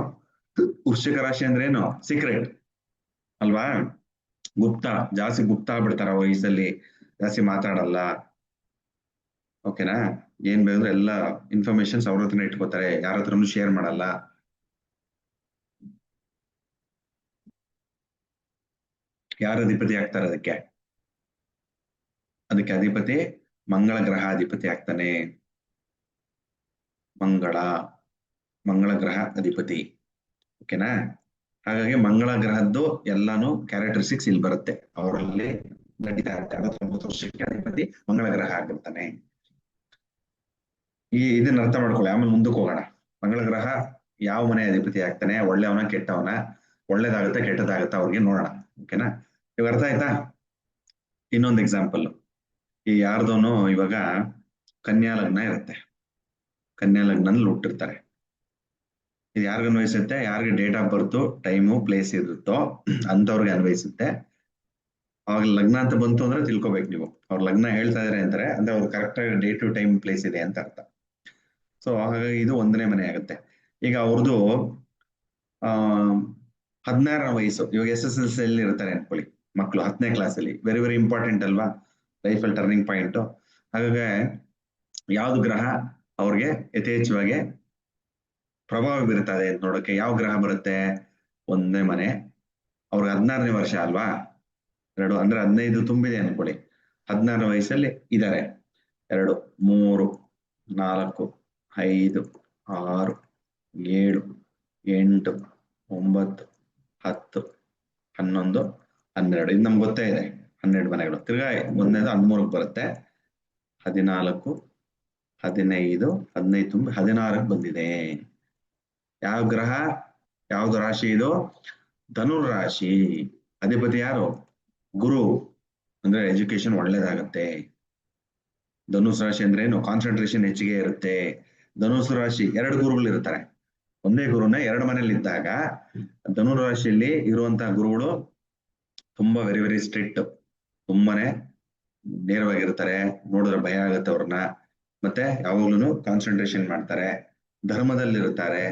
ವೃಶ್ಚಿಕ ರಾಶಿ ಅಂದ್ರೆ ಏನು? ಸೀಕ್ರೆಟ್ ಅಲ್ವಾ? ಜಾಸ್ತಿ ಗುಪ್ತ ಆಗ್ಬಿಡ್ತಾರ ವಯಸ್ಸಲ್ಲಿ, ಜಾಸ್ತಿ ಮಾತಾಡಲ್ಲ. ಓಕೆನಾ? ಏನ್ ಬೇಕಾದ್ರೂ ಎಲ್ಲ ಇನ್ಫಾರ್ಮೇಶನ್ಸ್ ಅವ್ರ ಹತ್ರನೇ ಇಟ್ಕೋತಾರೆ, ಯಾರ ಹತ್ರನೂ ಶೇರ್ ಮಾಡಲ್ಲ. ಯಾರ ಅಧಿಪತಿ ಆಗ್ತಾರೆ ಅದಕ್ಕೆ ಅಧಿಪತಿ ಮಂಗಳ ಗ್ರಹ ಅಧಿಪತಿ ಆಗ್ತಾನೆ. ಮಂಗಳ ಗ್ರಹ ಅಧಿಪತಿ. ಓಕೆನಾ? ಹಾಗಾಗಿ ಮಂಗಳ ಗ್ರಹದ್ದು ಎಲ್ಲಾನು ಕ್ಯಾರೆಕ್ಟರಿಸ್ಟಿಕ್ಸ್ ಇಲ್ಲಿ ಬರುತ್ತೆ. ಅವರಲ್ಲಿ ನಡೀತಾ ಇರುತ್ತೆ. 69 ವರ್ಷಕ್ಕೆ ಅಧಿಪತಿ ಮಂಗಳ ಗ್ರಹ ಆಗಿರ್ತಾನೆ. ಇದನ್ನ ಅರ್ಥ ಮಾಡ್ಕೊಳ್ಳಿ, ಆಮೇಲೆ ಮುಂದಕ್ಕೆ ಹೋಗೋಣ. ಮಂಗಳ ಗ್ರಹ ಯಾವ ಮನೆ ಅಧಿಪತಿ ಆಗ್ತಾನೆ, ಒಳ್ಳೆಯವನ ಕೆಟ್ಟವನ, ಒಳ್ಳೇದಾಗುತ್ತೆ ಕೆಟ್ಟದಾಗುತ್ತೆ ಅವ್ರಿಗೆ ನೋಡೋಣ. ಓಕೆನಾ? ಇವಾಗ ಅರ್ಥ ಆಯ್ತಾ? ಇನ್ನೊಂದು ಎಕ್ಸಾಂಪಲ್, ಈ ಯಾರ್ದೋನು ಇವಾಗ ಕನ್ಯಾ ಲಗ್ನ ಇರುತ್ತೆ, ಕನ್ಯಾ ಲಗ್ನಲ್ಲಿ ಹುಟ್ಟಿರ್ತಾರೆ. ಇದು ಯಾರಿಗ ಅನ್ವಯಿಸುತ್ತೆ? ಯಾರಿಗೆ date of birth, time, place ಇರುತ್ತೋ ಅಂತವ್ರಿಗೆ ಅನ್ವಯಿಸುತ್ತೆ. ಅವಾಗ ಲಗ್ನ ಅಂತ ಬಂತು ಅಂದ್ರೆ ತಿಳ್ಕೊಬೇಕು ನೀವು, ಅವ್ರ ಲಗ್ನ ಹೇಳ್ತಾ ಇದಾರೆ ಅಂದ್ರೆ ಅವ್ರು ಕರೆಕ್ಟ್ ಆಗಿ ಡೇಟ್ ಟು ಟೈಮ್ ಪ್ಲೇಸ್ ಇದೆ ಅಂತ ಅರ್ಥ. ಸೊ ಹಾಗಾಗಿ ಇದು 1ನೇ ಮನೆ ಆಗುತ್ತೆ. ಈಗ ಅವ್ರದ್ದು 16ರ ವಯಸ್ಸು. ಇವಾಗ SSLC ಅಲ್ಲಿ ಇರ್ತಾರೆ ಅನ್ಕೊಳ್ಳಿ ಮಕ್ಕಳು, 10ನೇ ಕ್ಲಾಸಲ್ಲಿ. ವೆರಿ ವೆರಿ ಇಂಪಾರ್ಟೆಂಟ್ ಅಲ್ವಾ, ಲೈಫಲ್ಲಿ ಟರ್ನಿಂಗ್ ಪಾಯಿಂಟ್. ಹಾಗಾಗಿ ಯಾವ್ದು ಗ್ರಹ ಅವ್ರಿಗೆ ಯಥೇಚ್ಛವಾಗಿ ಪ್ರಭಾವ ಬೀರುತ್ತದೆ ಅಂತ ನೋಡಕ್ಕೆ ಯಾವ ಗ್ರಹ ಬರುತ್ತೆ? 1ನೇ ಮನೆ. ಅವ್ರಿಗೆ 16ನೇ ವರ್ಷ ಅಲ್ವಾ, 2 ಅಂದ್ರೆ 15 ತುಂಬಿದೆ ಅನ್ಕೊಳ್ಳಿ. 16ರ ವಯಸ್ಸಲ್ಲಿ ಇದ್ದಾರೆ. 2, 3, 4, 5, 6, 7, 8, 9, 10, 11, 12. ಇದು ನಮ್ಗೆ ಗೊತ್ತೇ ಇದೆ, 12 ಮನೆಗಳು. ತಿರ್ಗಾ 1ನೇದು 13ಕ್ಕೆ ಬರುತ್ತೆ. 14, 15, 15 ತುಂಬಿ 16ಕ್ಕೆ ಬಂದಿದೆ. ಯಾವ ಗ್ರಹ? ಯಾವ್ದು ರಾಶಿ ಇದು? ಧನುರ್ ರಾಶಿ. ಅಧಿಪತಿ ಯಾರು? ಗುರು. ಅಂದ್ರೆ ಎಜುಕೇಶನ್ ಒಳ್ಳೇದಾಗತ್ತೆ. ಧನುಸ್ ರಾಶಿ ಅಂದ್ರೆ ಏನು? ಕಾನ್ಸಂಟ್ರೇಷನ್ ಹೆಚ್ಚಿಗೆ ಇರುತ್ತೆ. ಧನುಸು ರಾಶಿ 2 ಗುರುಗಳು ಇರ್ತಾರೆ. ಒಂದೇ ಗುರುನ 2 ಮನೇಲಿ ಇದ್ದಾಗ ಧನುರ್ ರಾಶಿಯಲ್ಲಿ ಇರುವಂತಹ ಗುರುಗಳು ತುಂಬಾ ವೆರಿ ವೆರಿ ಸ್ಟ್ರಿಕ್ಟ್, ತುಂಬಾನೇ ನೇರವಾಗಿರ್ತಾರೆ. ನೋಡಿದ್ರೆ ಭಯ ಆಗುತ್ತೆ ಅವ್ರನ್ನ. ಮತ್ತೆ ಯಾವಾಗ್ಲೂ ಕಾನ್ಸಂಟ್ರೇಷನ್ ಮಾಡ್ತಾರೆ, ಧರ್ಮದಲ್ಲಿರ್ತಾರೆ.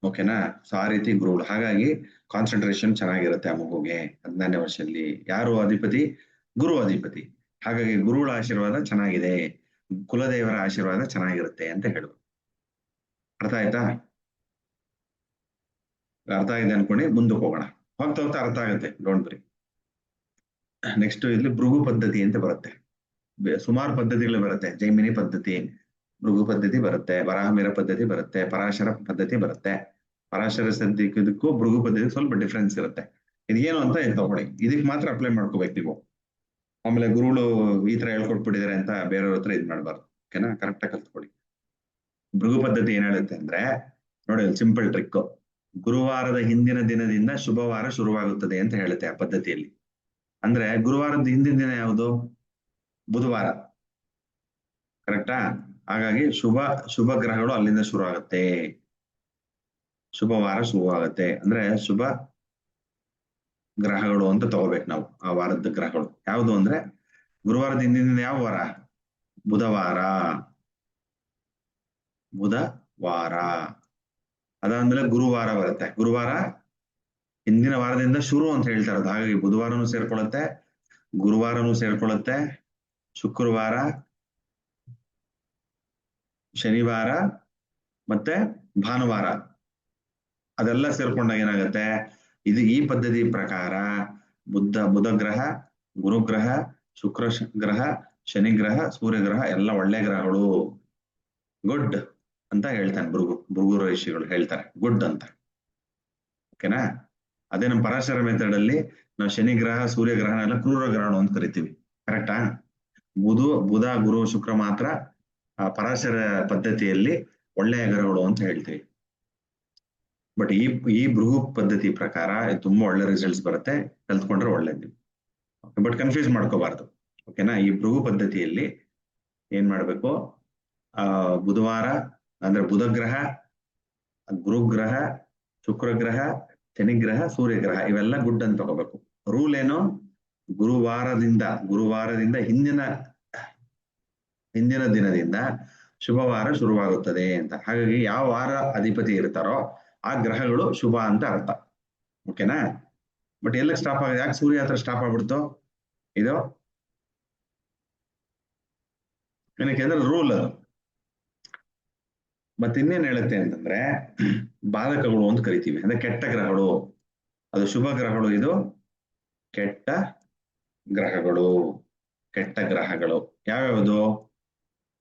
ಓಕೆನಾ? ಸೊ ಆ ರೀತಿ ಗುರುಗಳು. ಹಾಗಾಗಿ ಕಾನ್ಸಂಟ್ರೇಷನ್ ಚೆನ್ನಾಗಿರುತ್ತೆ ಆ ಮಗುಗೆ 16ನೇ ವರ್ಷದಲ್ಲಿ. ಯಾರು ಅಧಿಪತಿ? ಗುರು ಅಧಿಪತಿ. ಹಾಗಾಗಿ ಗುರುಗಳ ಆಶೀರ್ವಾದ ಚೆನ್ನಾಗಿದೆ, ಕುಲದೇವರ ಆಶೀರ್ವಾದ ಚೆನ್ನಾಗಿರುತ್ತೆ ಅಂತ ಹೇಳುದು. ಅರ್ಥ ಆಯ್ತಾ? ಅರ್ಥ ಆಗಿದೆ ಅನ್ಕೊಂಡು ಮುಂದಕ್ಕೆ ಹೋಗೋಣ. ಹೋಗ್ತಾ ಅರ್ಥ ಆಗುತ್ತೆ, ಡೋಂಟ್ ವರಿ. ನೆಕ್ಸ್ಟ್ ಇಲ್ಲಿ ಭೃಗು ಪದ್ಧತಿ ಅಂತ ಬರುತ್ತೆ. ಸುಮಾರು ಪದ್ಧತಿಗಳು ಬರುತ್ತೆ. ಜೈಮಿನಿ ಪದ್ಧತಿ, ಭೃಗು ಪದ್ಧತಿ ಬರುತ್ತೆ, ವರಾಹಮಿಹಿರ ಪದ್ಧತಿ ಬರುತ್ತೆ, ಪರಾಶರ ಪದ್ಧತಿ ಬರುತ್ತೆ. ಪರಾಶರ ಇದಕ್ಕೂ ಭೃಗು ಪದ್ಧತಿ ಸ್ವಲ್ಪ ಡಿಫ್ರೆನ್ಸ್ ಇರುತ್ತೆ. ಇದೇನು ಅಂತ ತಗೊಳ್ಳಿ, ಇದಕ್ಕೆ ಮಾತ್ರ ಅಪ್ಲೈ ಮಾಡ್ಕೋಬೇಕು ನೀವು. ಆಮೇಲೆ ಗುರುಗಳು ಈ ತರ ಹೇಳ್ಕೊಟ್ಬಿಟ್ಟಿದ್ದಾರೆ ಅಂತ ಬೇರೆಯವ್ರ ಹತ್ರ ಇದ್ ಮಾಡ್ಬಾರ್ದು. ಓಕೆನಾ? ಕರೆಕ್ಟ್ ಆಗಿ ಕಲ್ತ್ಕೊಳ್ಳಿ. ಭೃಗು ಪದ್ಧತಿ ಏನ್ ಹೇಳುತ್ತೆ ಅಂದ್ರೆ, ನೋಡಿ ಸಿಂಪಲ್ ಟ್ರಿಕ್. ಗುರುವಾರದ ಹಿಂದಿನ ದಿನದಿಂದ ಶುಭವಾರ ಶುರುವಾಗುತ್ತದೆ ಅಂತ ಹೇಳುತ್ತೆ ಆ ಪದ್ಧತಿಯಲ್ಲಿ. ಅಂದ್ರೆ ಗುರುವಾರದ ಹಿಂದಿನ ದಿನ ಯಾವುದು? ಬುಧವಾರ. ಕರೆಕ್ಟಾ? ಹಾಗಾಗಿ ಶುಭ ಗ್ರಹಗಳು ಅಲ್ಲಿಂದ ಶುರು ಆಗುತ್ತೆ. ಶುಭವಾರ ಶುರುವಾಗುತ್ತೆ ಅಂದ್ರೆ ಶುಭ ಗ್ರಹಗಳು ಅಂತ ತಗೋಬೇಕು ನಾವು. ಆ ವಾರದ ಗ್ರಹಗಳು ಯಾವುದು ಅಂದ್ರೆ, ಗುರುವಾರದ ಹಿಂದಿನ ಯಾವ ವಾರ? ಬುಧವಾರ. ಅದಾದ್ಮೇಲೆ ಗುರುವಾರ ಬರುತ್ತೆ. ಗುರುವಾರ ಹಿಂದಿನ ವಾರದಿಂದ ಶುರು ಅಂತ ಹೇಳ್ತಾ ಇರೋದು. ಹಾಗಾಗಿ ಬುಧವಾರನೂ ಸೇರ್ಕೊಳ್ಳುತ್ತೆ, ಗುರುವಾರನೂ ಸೇರ್ಕೊಳ್ಳುತ್ತೆ, ಶುಕ್ರವಾರ, ಶನಿವಾರ ಮತ್ತೆ ಭಾನುವಾರ ಅದೆಲ್ಲ ಸೇರ್ಕೊಂಡಾಗ ಏನಾಗುತ್ತೆ, ಈ ಪದ್ಧತಿ ಪ್ರಕಾರ ಬುಧ ಗ್ರಹ, ಗುರುಗ್ರಹ, ಶುಕ್ರ ಗ್ರಹ, ಶನಿ ಗ್ರಹ, ಸೂರ್ಯ ಗ್ರಹ ಎಲ್ಲ ಒಳ್ಳೆ ಗ್ರಹಗಳು, ಗುಡ್ ಅಂತ ಹೇಳ್ತಾನೆ ಭೃಗು ಋಷಿಗಳು ಹೇಳ್ತಾರೆ, ಗುಡ್ ಅಂತ. ಓಕೆನಾ? ಅದೇ ನಮ್ಮ ಪರಾಶರ ಮೆಥಡ್ ಅಲ್ಲಿ ನಾವು ಶನಿ ಗ್ರಹ, ಸೂರ್ಯ ಗ್ರಹನ ಎಲ್ಲ ಕ್ರೂರ ಗ್ರಹಗಳು ಅಂತ ಕರಿತೀವಿ. ಕರೆಕ್ಟಾ? ಬುಧ, ಗುರು, ಶುಕ್ರ ಮಾತ್ರ ಪರಾಶರ ಪದ್ಧತಿಯಲ್ಲಿ ಒಳ್ಳೆಯ ಗ್ರಹಗಳು ಅಂತ ಹೇಳ್ತೀವಿ. ಬಟ್ ಈ ಭೃಗು ಪದ್ಧತಿ ಪ್ರಕಾರ ತುಂಬಾ ಒಳ್ಳೆ ರಿಸಲ್ಟ್ಸ್ ಬರುತ್ತೆ, ಕಲ್ತ್ಕೊಂಡ್ರೆ ಒಳ್ಳೇದು. ಬಟ್ ಕನ್ಫ್ಯೂಸ್ ಮಾಡ್ಕೋಬಾರ್ದು. ಓಕೆನಾ? ಈ ಭೃಗು ಪದ್ಧತಿಯಲ್ಲಿ ಏನ್ ಮಾಡ್ಬೇಕು, ಬುಧವಾರ ಅಂದ್ರೆ ಬುಧ ಗ್ರಹ, ಗುರುಗ್ರಹ, ಶುಕ್ರ ಗ್ರಹ, ಶನಿಗ್ರಹ, ಸೂರ್ಯ ಗ್ರಹ ಇವೆಲ್ಲ ಗುಡ್ ಅಂತ ತಗೋಬೇಕು. ರೂಲ್ ಏನು? ಗುರುವಾರದಿಂದ ಹಿಂದಿನ ದಿನದಿಂದ ಶುಭವಾರ ಶುರುವಾಗುತ್ತದೆ ಅಂತ. ಹಾಗಾಗಿ ಯಾವ ವಾರ ಅಧಿಪತಿ ಇರ್ತಾರೋ ಆ ಗ್ರಹಗಳು ಶುಭ ಅಂತ ಅರ್ಥ. ಓಕೆನಾ? ಬಟ್ ಎಲ್ಲ ಸ್ಟಾಪ್ ಆಗಿದೆ, ಯಾಕೆ ಸೂರ್ಯ ಹತ್ರ ಸ್ಟಾಪ್ ಆಗ್ಬಿಡ್ತು ಇದು? ಏನಕ್ಕೆ ಅಂದ್ರೆ ರೂಲ್ ಅದು. ಮತ್ತೆ ಇನ್ನೇನ್ ಹೇಳುತ್ತೆ ಅಂತಂದ್ರೆ, ಬಾಧಕಗಳು ಅಂತ ಕರಿತೀವಿ, ಅಂದ್ರೆ ಕೆಟ್ಟ ಗ್ರಹಗಳು. ಅದು ಶುಭ ಗ್ರಹಗಳು, ಇದು ಕೆಟ್ಟ ಗ್ರಹಗಳು. ಯಾವ್ಯಾವುದು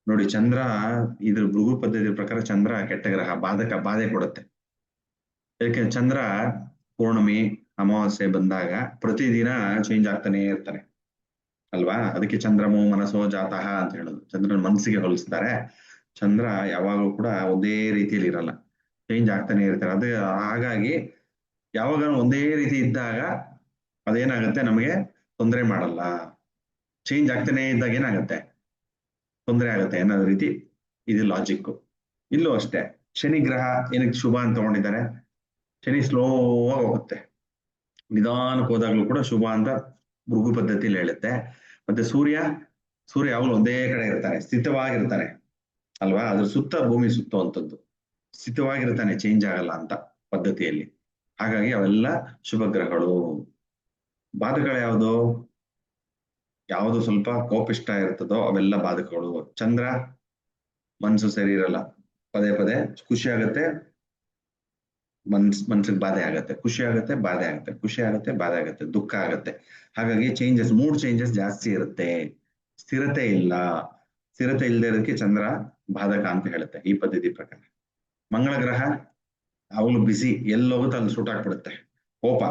ನೋಡಿ? ಚಂದ್ರ, ಇದ್ರ ಭೃಗು ಪದ್ಧತಿ ಪ್ರಕಾರ ಚಂದ್ರ ಕೆಟ್ಟ ಗ್ರಹ, ಬಾಧೆ ಕೊಡುತ್ತೆ. ಯಾಕೆ? ಚಂದ್ರ ಪೌರ್ಣಮಿ, ಅಮಾವಾಸ್ಯೆ ಬಂದಾಗ ಪ್ರತಿದಿನ ಚೇಂಜ್ ಆಗ್ತಾನೆ ಇರ್ತಾನೆ ಅಲ್ವಾ? ಅದಕ್ಕೆ ಚಂದ್ರಮೋ ಮನಸೋ ಜಾತಃ ಅಂತ ಹೇಳೋದು. ಚಂದ್ರನ ಮನಸ್ಸಿಗೆ ಹೋಲಿಸ್ತಾರೆ. ಚಂದ್ರ ಯಾವಾಗಲೂ ಕೂಡ ಒಂದೇ ರೀತಿಯಲ್ಲಿ ಇರಲ್ಲ, ಚೇಂಜ್ ಆಗ್ತಾನೆ ಇರ್ತಾರೆ. ಅದೇ ಹಾಗಾಗಿ ಯಾವಾಗ ಒಂದೇ ರೀತಿ ಇದ್ದಾಗ ಅದೇನಾಗುತ್ತೆ, ನಮಗೆ ತೊಂದರೆ ಮಾಡಲ್ಲ. ಚೇಂಜ್ ಆಗ್ತಾನೆ ಇದ್ದಾಗ ಏನಾಗುತ್ತೆ, ತೊಂದರೆ ಆಗುತ್ತೆ ಅನ್ನೋ ರೀತಿ ಇದು ಲಾಜಿಕ್. ಇಲ್ಲೂ ಅಷ್ಟೇ. ಶನಿ ಗ್ರಹ ಏನಕ್ಕೆ ಶುಭ ಅಂತ ತಗೊಂಡಿದ್ದಾರೆ? ಶನಿ ಸ್ಲೋ ಆಗಿ ಹೋಗುತ್ತೆ, ನಿಧಾನಕ್ಕೆ ಹೋದಾಗ್ಲೂ ಕೂಡ ಶುಭ ಅಂತ ಭೃಗು ಪದ್ಧತಿಯಲ್ಲಿ ಹೇಳುತ್ತೆ. ಮತ್ತೆ ಸೂರ್ಯ ಯಾವಾಗಲೂ ಒಂದೇ ಕಡೆ ಇರ್ತಾನೆ, ಸ್ಥಿತವಾಗಿರ್ತಾನೆ ಅಲ್ವಾ? ಅದ್ರ ಸುತ್ತ ಭೂಮಿ ಸುತ್ತುವಂಥದ್ದು, ಸ್ಥಿತವಾಗಿರ್ತಾನೆ, ಚೇಂಜ್ ಆಗಲ್ಲ ಅಂತ ಪದ್ಧತಿಯಲ್ಲಿ. ಹಾಗಾಗಿ ಅವೆಲ್ಲ ಶುಭ ಗ್ರಹಗಳು. ಬಾಧಕಗಳು ಯಾವುದು ಸ್ವಲ್ಪ ಕೋಪಿಷ್ಟ ಇರ್ತದೋ ಅವೆಲ್ಲ ಬಾಧಕಗಳು. ಚಂದ್ರ ಮನ್ಸು ಸರಿ ಇರಲ್ಲ, ಪದೇ ಖುಷಿ ಆಗುತ್ತೆ, ಮನ್ಸಿಗೆ ಬಾಧೆ ಆಗತ್ತೆ, ಖುಷಿ ಆಗುತ್ತೆ, ಬಾಧೆ ಆಗುತ್ತೆ, ಖುಷಿ ಆಗುತ್ತೆ, ಬಾಧೆ ಆಗುತ್ತೆ, ದುಃಖ ಆಗುತ್ತೆ. ಹಾಗಾಗಿ ಮೂಡ್ ಚೇಂಜಸ್ ಜಾಸ್ತಿ ಇರುತ್ತೆ, ಸ್ಥಿರತೆ ಇಲ್ಲದೆ ಇರೋದಕ್ಕೆ ಚಂದ್ರ ಬಾಧಕ ಅಂತ ಹೇಳುತ್ತೆ ಈ ಪದ್ಧತಿ ಪ್ರಕಾರ. ಮಂಗಳ ಗ್ರಹ ಅವಳು ಬಿಸಿ, ಎಲ್ಲೋಗುತ್ತೆ ಅಲ್ಲಿ ಸೂಟ್ ಹಾಕ್ಬಿಡುತ್ತೆ. ಕೋಪ,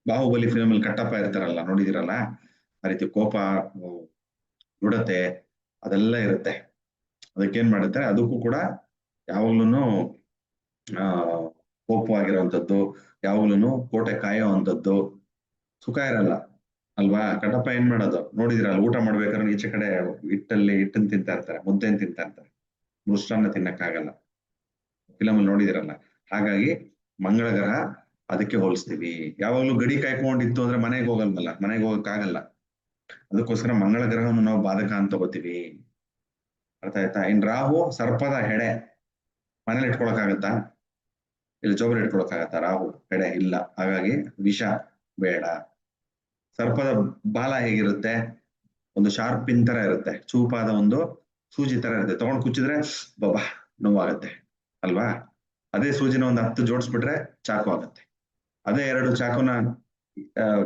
ಬಾಹುಬಲಿ ಫಿಲಮ್ ಅಲ್ಲಿ ಕಟ್ಟಪ್ಪ ಇರ್ತಾರಲ್ಲ, ನೋಡಿದಿರಲ್ಲ, ಆ ರೀತಿ ಕೋಪ, ದೃಢತೆ ಅದೆಲ್ಲ ಇರುತ್ತೆ. ಅದಕ್ಕೇನ್ ಮಾಡುತ್ತೆ, ಅದಕ್ಕೂ ಕೂಡ ಯಾವಾಗ್ಲೂ ಕೋಪವಾಗಿರುವಂಥದ್ದು, ಯಾವಾಗ್ಲೂ ಕೋಟೆ ಕಾಯೋವಂಥದ್ದು, ಸುಖ ಇರಲ್ಲ ಅಲ್ವಾ? ಕಟ್ಟಪ್ಪ ಏನ್ ಮಾಡೋದು ನೋಡಿದಿರಲ್ಲ, ಊಟ ಮಾಡ್ಬೇಕಾದ್ರೆ ಈಚೆ ಕಡೆ ಹಿಟ್ಟನ್ನು ತಿಂತಾ ಇರ್ತಾರೆ, ಮುದ್ದೆಯನ್ನು ತಿಂತಾ ಇರ್ತಾರೆ, ಮೃಷ್ಟಾನ್ನ ತಿನ್ನಕ್ಕಾಗಲ್ಲ. ಫಿಲಮ್ ಅಲ್ಲಿ ನೋಡಿದಿರಲ್ಲ. ಹಾಗಾಗಿ ಮಂಗಳ ಗ್ರಹ ಅದಕ್ಕೆ ಹೋಲಿಸ್ತೀವಿ. ಯಾವಾಗ್ಲೂ ಗಡಿ ಕಾಯ್ಕೊಂಡಿತ್ತು ಅಂದ್ರೆ ಮನೆಗೆ ಹೋಗಕ್ಕಾಗಲ್ಲ. ಅದಕ್ಕೋಸ್ಕರ ಮಂಗಳ ಗ್ರಹವನ್ನು ನಾವು ಬಾಧಕ ಅಂತ ತಗೋತೀವಿ. ಅರ್ಥ ಆಯ್ತಾ? ಇನ್ ರಾಹು ಸರ್ಪದ ಹೆಡೆ, ಮನೇಲಿ ಇಟ್ಕೊಳಕ್ಕಾಗತ್ತಾ? ಇಲ್ಲಿ ಜೋಬಲ್ಲಿ ಇಟ್ಕೊಳಕ್ಕಾಗತ್ತಾ? ರಾಹು ಹೆಡೆ ಇಲ್ಲ, ಹಾಗಾಗಿ ವಿಷ ಬೇಡ. ಸರ್ಪದ ಬಾಲ ಹೇಗಿರುತ್ತೆ? ಒಂದು ಶಾರ್ಪಿನ್ ತರ ಇರುತ್ತೆ, ಚೂಪಾದ ಒಂದು ಸೂಜಿ ತರ ಇರುತ್ತೆ, ತಗೊಂಡು ಕುಚ್ಚಿದ್ರೆ ಬಾಬಾ ನೋವಾಗತ್ತೆ ಅಲ್ವಾ? ಅದೇ ಸೂಜಿನ ಒಂದು 10 ಜೋಡಿಸ್ಬಿಟ್ರೆ ಚಾಕು ಆಗುತ್ತೆ. ಅದೇ 2 ಚಾಕುನ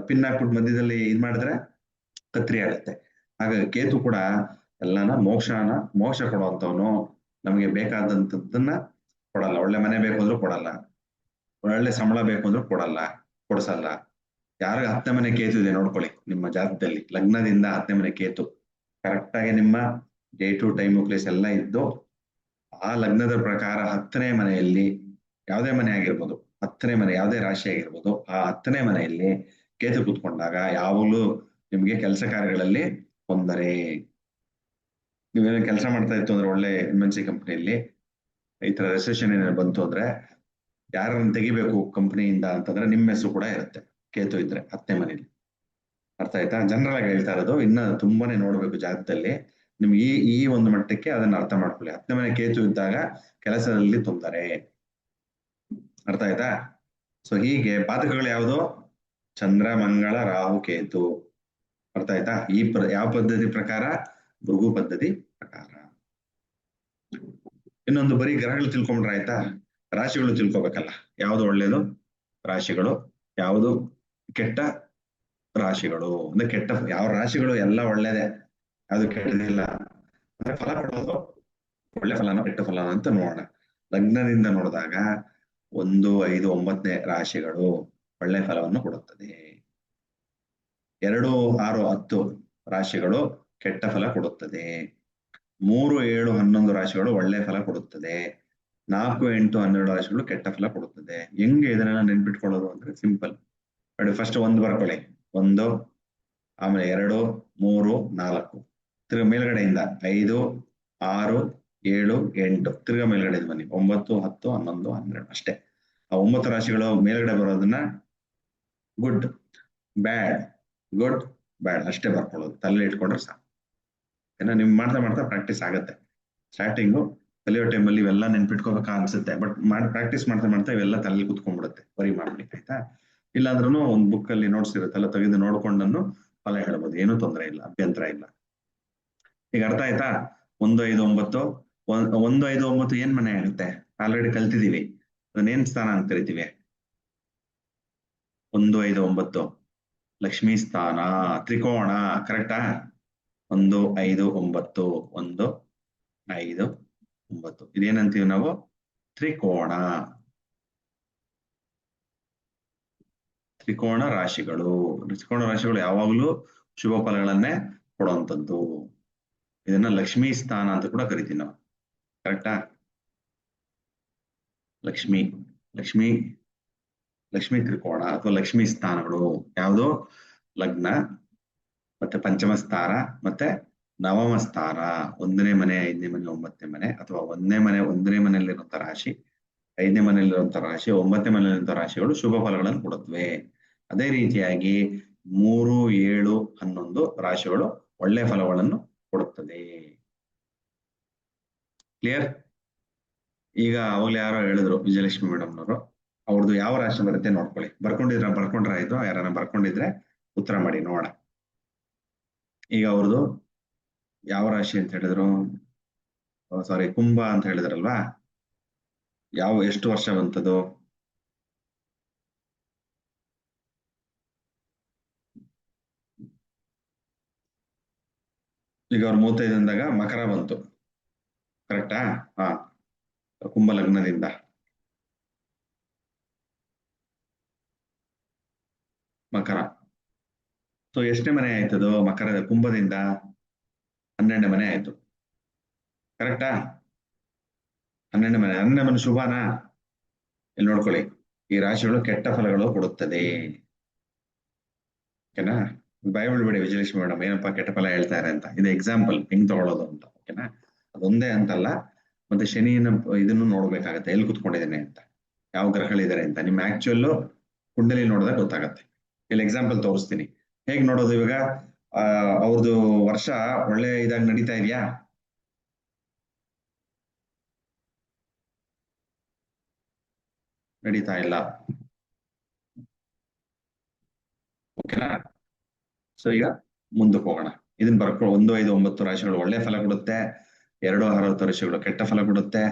ಪಿನ್ ಹಾಕ್ಬಿಟ್ಟು ಮಧ್ಯದಲ್ಲಿ ಇದ್ ಮಾಡಿದ್ರೆ ಕತ್ರಿ ಆಗುತ್ತೆ. ಹಾಗಾಗಿ ಕೇತು ಕೂಡ ಎಲ್ಲಾನ ಮೋಕ್ಷ ಕೊಡುವಂತವನು. ನಮಗೆ ಬೇಕಾದಂತದ್ದನ್ನ ಕೊಡಲ್ಲ. ಒಳ್ಳೆ ಮನೆ ಬೇಕು ಅಂದ್ರೂ ಕೊಡಲ್ಲ, ಒಳ್ಳೆ ಸಂಬಳ ಬೇಕು ಅಂದ್ರೂ ಕೊಡಿಸಲ್ಲ. ಯಾರಿಗೆ 10ನೇ ಮನೆ ಕೇತು ಇದೆ ನೋಡ್ಕೊಳ್ಳಿ ನಿಮ್ಮ ಜಾತಕದಲ್ಲಿ, ಲಗ್ನದಿಂದ 10ನೇ ಮನೆ ಕೇತು ಕರೆಕ್ಟ್ ಆಗಿ ನಿಮ್ಮ ಡೇಟು ಟೈಮು ಪ್ಲೇಸ್ ಎಲ್ಲ ಇದ್ದು, ಆ ಲಗ್ನದ ಪ್ರಕಾರ 10ನೇ ಮನೆಯಲ್ಲಿ ಯಾವುದೇ ಮನೆ ಆಗಿರ್ಬೋದು, 10ನೇ ಮನೆ ಯಾವುದೇ ರಾಶಿ ಆಗಿರ್ಬೋದು, ಆ 10ನೇ ಮನೆಯಲ್ಲಿ ಕೇತು ಕೂತ್ಕೊಂಡಾಗ ಯಾವಾಗಲೂ ನಿಮ್ಗೆ ಕೆಲಸ ಕಾರ್ಯಗಳಲ್ಲಿ ತೊಂದರೆ. ನೀವೇನೋ ಕೆಲಸ ಮಾಡ್ತಾ ಇತ್ತು ಅಂದ್ರೆ ಒಳ್ಳೆ MNC ಕಂಪ್ನಿಯಲ್ಲಿ ಈ ತರ ರೆಸೆಷನ್ ಏನಾದ್ರು ಬಂತು ಅಂದ್ರೆ ಯಾರನ್ನ ತೆಗಿಬೇಕು ಕಂಪ್ನಿಯಿಂದ ಅಂತಂದ್ರೆ ನಿಮ್ಮ ಹೆಸರು ಕೂಡ ಇರುತ್ತೆ ಕೇತು ಇದ್ರೆ 10ನೇ ಮನೆಯಲ್ಲಿ. ಅರ್ಥ ಆಯ್ತಾ? ಜನರಲ್ ಆಗಿ ಹೇಳ್ತಾ ಇರೋದು, ಇನ್ನ ತುಂಬಾನೇ ನೋಡ್ಬೇಕು ಜಾತಕದಲ್ಲಿ. ನಿಮ್ಗೆ ಈ ಒಂದು ಮಟ್ಟಕ್ಕೆ ಅದನ್ನ ಅರ್ಥ ಮಾಡ್ಕೊಳ್ಳಿ. 10ನೇ ಮನೆ ಕೇತು ಇದ್ದಾಗ ಕೆಲಸದಲ್ಲಿ ತೊಂದರೆ. ಅರ್ಥ ಆಯ್ತಾ? ಸೊ ಹೀಗೆ ಪಾತಕಗಳು ಯಾವುದು? ಚಂದ್ರ, ಮಂಗಳ, ರಾಹು, ಕೇತು. ಅರ್ಥ ಆಯ್ತಾ? ಯಾವ ಪದ್ಧತಿ ಪ್ರಕಾರ? ಭೃಗು ಪದ್ಧತಿ ಪ್ರಕಾರ. ಇನ್ನೊಂದು ಬರೀ ಗ್ರಹಗಳು ತಿಳ್ಕೊಂಡ್ರೆ ಆಯ್ತಾ? ರಾಶಿಗಳು ತಿಳ್ಕೊಬೇಕಲ್ಲ. ಯಾವುದು ಒಳ್ಳೇದು ರಾಶಿಗಳು, ಯಾವುದು ಕೆಟ್ಟ ರಾಶಿಗಳು. ಅಂದ್ರೆ ಯಾವ ರಾಶಿಗಳು ಎಲ್ಲ ಒಳ್ಳೇದೇ, ಯಾವುದು ಕೆಟ್ಟದಿಲ್ಲ. ಅಂದ್ರೆ ಫಲ ಕೊಡೋದು ಒಳ್ಳೆ ಫಲನೋ ಕೆಟ್ಟ ಫಲನೋ ಅಂತ ನೋಡೋಣ. ಲಗ್ನದಿಂದ ನೋಡಿದಾಗ 1, 5, 9ನೇ ರಾಶಿಗಳು ಒಳ್ಳೆ ಫಲವನ್ನು ಕೊಡುತ್ತದೆ. 2, 6, 10 ರಾಶಿಗಳು ಕೆಟ್ಟ ಫಲ ಕೊಡುತ್ತದೆ. 3, 7, 11 ರಾಶಿಗಳು ಒಳ್ಳೆ ಫಲ ಕೊಡುತ್ತದೆ. 4, 8, 12 ರಾಶಿಗಳು ಕೆಟ್ಟ ಫಲ ಕೊಡುತ್ತದೆ. ಹೆಂಗೆ ಇದನ್ನೆಲ್ಲ ನೆನ್ಪಿಟ್ಕೊಳ್ಳೋದು ಅಂದ್ರೆ ಸಿಂಪಲ್ ನೋಡಿ. ಫಸ್ಟ್ 1 ಬರ್ಕೊಳ್ಳಿ, 1, ಆಮೇಲೆ 2, 3, 4, ತಿರ್ಗ ಮೇಲ್ಗಡೆಯಿಂದ 5, 6, 7, 8, ತಿರ್ಗ ಮೇಲ್ಗಡೆ ಬನ್ನಿ 9, 10, 11, 12 ಅಷ್ಟೇ. ಆ 9 ರಾಶಿಗಳು ಮೇಲ್ಗಡೆ ಬರೋದನ್ನ ಗುಡ್ ಬ್ಯಾಡ್ ಗುಡ್ ಬ್ಯಾಡ್ ಅಷ್ಟೇ ಬರ್ಕೊಳ್ಳೋದು, ತಲೆ ಇಟ್ಕೊಂಡ್ರೆ ಸಾಕು. ಏನೋ ನಿಮ್ ಮಾಡ್ತಾ ಪ್ರಾಕ್ಟೀಸ್ ಆಗುತ್ತೆ. ಸ್ಟಾರ್ಟಿಂಗು ಕಲಿಯೋ ಟೈಮಲ್ಲಿ ಇವೆಲ್ಲ ನೆನ್ಪಿಟ್ಕೋಬೇಕಾ ಅನ್ಸುತ್ತೆ, ಬಟ್ ಪ್ರಾಕ್ಟೀಸ್ ಮಾಡ್ತಾ ಇವೆಲ್ಲ ತಲೆಯಲ್ಲಿ ಕುತ್ಕೊಂಡ್ಬಿಡುತ್ತೆ. ವರಿ ಮಾಡ್ಬಿಡಿ ಆಯ್ತಾ? ಇಲ್ಲಾಂದ್ರೂ ಒಂದು ಬುಕ್ ಅಲ್ಲಿ ನೋಟ್ಸ್ ಇರುತ್ತಲ್ಲ, ತೆಗೆದು ನೋಡ್ಕೊಂಡು ಫಲ ಹೇಳ್ಬೋದು, ಏನೂ ತೊಂದರೆ ಇಲ್ಲ, ಅಭ್ಯಂತರ ಇಲ್ಲ. ಈಗ ಅರ್ಥ ಆಯ್ತಾ? 1, 5, 9 1, 5, 9 ಏನ್ ಮನೆ ಆಗುತ್ತೆ? ಆಲ್ರೆಡಿ ಕಲ್ತಿದೀವಿ. ಅದನ್ನೇನ್ ಸ್ಥಾನ ಅಂತ ಕರಿತೀವಿ? 1, 5, 9 ಲಕ್ಷ್ಮೀ ಸ್ಥಾನ, ತ್ರಿಕೋಣ. ಕರೆಕ್ಟಾ? 1, 5, 9 1, 5, 9 ಇದೇನಂತೀವಿ ನಾವು? ತ್ರಿಕೋಣ. ತ್ರಿಕೋಣ ರಾಶಿಗಳು. ತ್ರಿಕೋಣ ರಾಶಿಗಳು ಯಾವಾಗಲೂ ಶುಭ ಫಲಗಳನ್ನೇ ಕೊಡುವಂಥದ್ದು. ಇದನ್ನ ಲಕ್ಷ್ಮೀ ಸ್ಥಾನ ಅಂತ ಕೂಡ ಕರಿತೀವಿ ನಾವು. ಕರೆಕ್ಟಾ? ಲಕ್ಷ್ಮೀ ತ್ರಿಕೋಣ ಅಥವಾ ಲಕ್ಷ್ಮೀ ಸ್ಥಾನಗಳು ಯಾವುದು? ಲಗ್ನ ಮತ್ತೆ ಪಂಚಮ ಸ್ಥಾನ ಮತ್ತೆ ನವಮ ಸ್ಥಾನ. 1ನೇ ಮನೆ, 5ನೇ ಮನೆ, 9ನೇ ಮನೆ, ಅಥವಾ 1ನೇ ಮನೆಯಲ್ಲಿರುವಂತ ರಾಶಿ, 5ನೇ ಮನೆಯಲ್ಲಿರುವಂತ ರಾಶಿ, 9ನೇ ಮನೆಯಲ್ಲಿರುವಂತ ರಾಶಿಗಳು ಶುಭ ಫಲಗಳನ್ನು ಕೊಡುತ್ತವೆ. ಅದೇ ರೀತಿಯಾಗಿ 3, 7, 11 ರಾಶಿಗಳು ಒಳ್ಳೆ ಫಲಗಳನ್ನು ಕೊಡುತ್ತದೆ. ಕ್ಲಿಯರ್? ಈಗ ಅವಾಗಲೇ ಯಾರೋ ಹೇಳಿದ್ರು, ವಿಜಯಲಕ್ಷ್ಮಿ ಮೇಡಮ್ನವರು, ಅವ್ರದ್ದು ಯಾವ ರಾಶಿ ಬರುತ್ತೆ ನೋಡ್ಕೊಳ್ಳಿ. ಬರ್ಕೊಂಡ್ರೆ ಆಯ್ತು. ಯಾರನ್ನ ಬರ್ಕೊಂಡಿದ್ರೆ ಉತ್ತರ ಮಾಡಿ ನೋಡ. ಈಗ ಅವ್ರದ್ದು ಯಾವ ರಾಶಿ ಅಂತ ಹೇಳಿದ್ರು? ಸಾರಿ, ಕುಂಭ ಅಂತ ಹೇಳಿದ್ರಲ್ವಾ? ಎಷ್ಟು ವರ್ಷ ಬಂತದು? ಈಗ ಅವ್ರು 35 ಅಂದಾಗ ಮಕರ ಬಂತು. ಕರೆಕ್ಟಾ? ಹಾ, ಕುಂಭ ಲಗ್ನದಿಂದ ಮಕರ. ಸೊ ಎಷ್ಟನೇ ಮನೆ ಆಯ್ತದು? ಮಕರದ ಕುಂಭದಿಂದ 12ನೇ ಮನೆ ಆಯ್ತು. ಕರೆಕ್ಟಾ? 12ನೇ ಮನೆ ಶುಭನಾ? ಇಲ್ಲಿ ನೋಡ್ಕೊಳ್ಳಿ, ಈ ರಾಶಿಗಳು ಕೆಟ್ಟ ಫಲಗಳು ಕೊಡುತ್ತದೆ. ಓಕೆನಾ? ಭಯ ಬಿಡ್ಬೇಡಿ ವಿಜಯಲಕ್ಷ್ಮಿ ಮೇಡಮ್ ಏನಪ್ಪಾ ಕೆಟ್ಟ ಫಲ ಹೇಳ್ತಾರೆ ಅಂತ. ಇದು ಎಕ್ಸಾಂಪಲ್ ಹೆಂಗ್ ತಗೊಳ್ಳೋದು ಅಂತ. ಓಕೆನಾ? ಅದೊಂದೇ ಅಂತಲ್ಲ, ಮತ್ತೆ ಶನಿನ ಇದನ್ನು ನೋಡ್ಬೇಕಾಗತ್ತೆ, ಎಲ್ಲಿ ಕುತ್ಕೊಂಡಿದ್ದೇನೆ ಅಂತ, ಯಾವ ಗ್ರಹಗಳಿದ್ದಾರೆ ಅಂತ. ನಿಮ್ಮ ಆಕ್ಚುಯಲ್ ಕುಂಡಲಿ ನೋಡಿದಾಗ ಗೊತ್ತಾಗತ್ತೆ. ಇಲ್ಲಿ ಎಕ್ಸಾಂಪಲ್ ತೋರಿಸ್ತೀನಿ. ಹೇಗ್ ನೋಡೋದು? ಇವಾಗ ಅವ್ರದ್ದು ವರ್ಷ ಒಳ್ಳೆ ಇದಾಗಿ ನಡೀತಾ ಇದೆಯಾ? ನಡೀತಾ ಇಲ್ಲ. ಓಕೆನಾ? ಸೊ ಈಗ ಮುಂದಕ್ಕೆ ಹೋಗೋಣ. ಇದನ್ನ ಬರ್ಕೊಳ್ಳೋ 1, 5, 9 ರಾಶಿಗಳು ಒಳ್ಳೆ ಫಲ ಕೊಡುತ್ತೆ. 2, 6, 10 ರಾಶಿಗಳು ಕೆಟ್ಟ ಫಲ ಕೊಡುತ್ತೆ.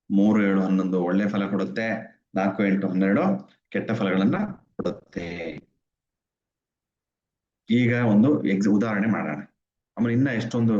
3, 7, 11 ಒಳ್ಳೆ ಫಲ ಕೊಡುತ್ತೆ. 4, 8, 12 ಕೆಟ್ಟ ಫಲಗಳನ್ನ ಕೊಡುತ್ತೆ. ಈಗ ಒಂದು ಉದಾಹರಣೆ ಮಾಡೋಣ. ಆಮೇಲೆ ಇನ್ನ ಎಷ್ಟೊಂದು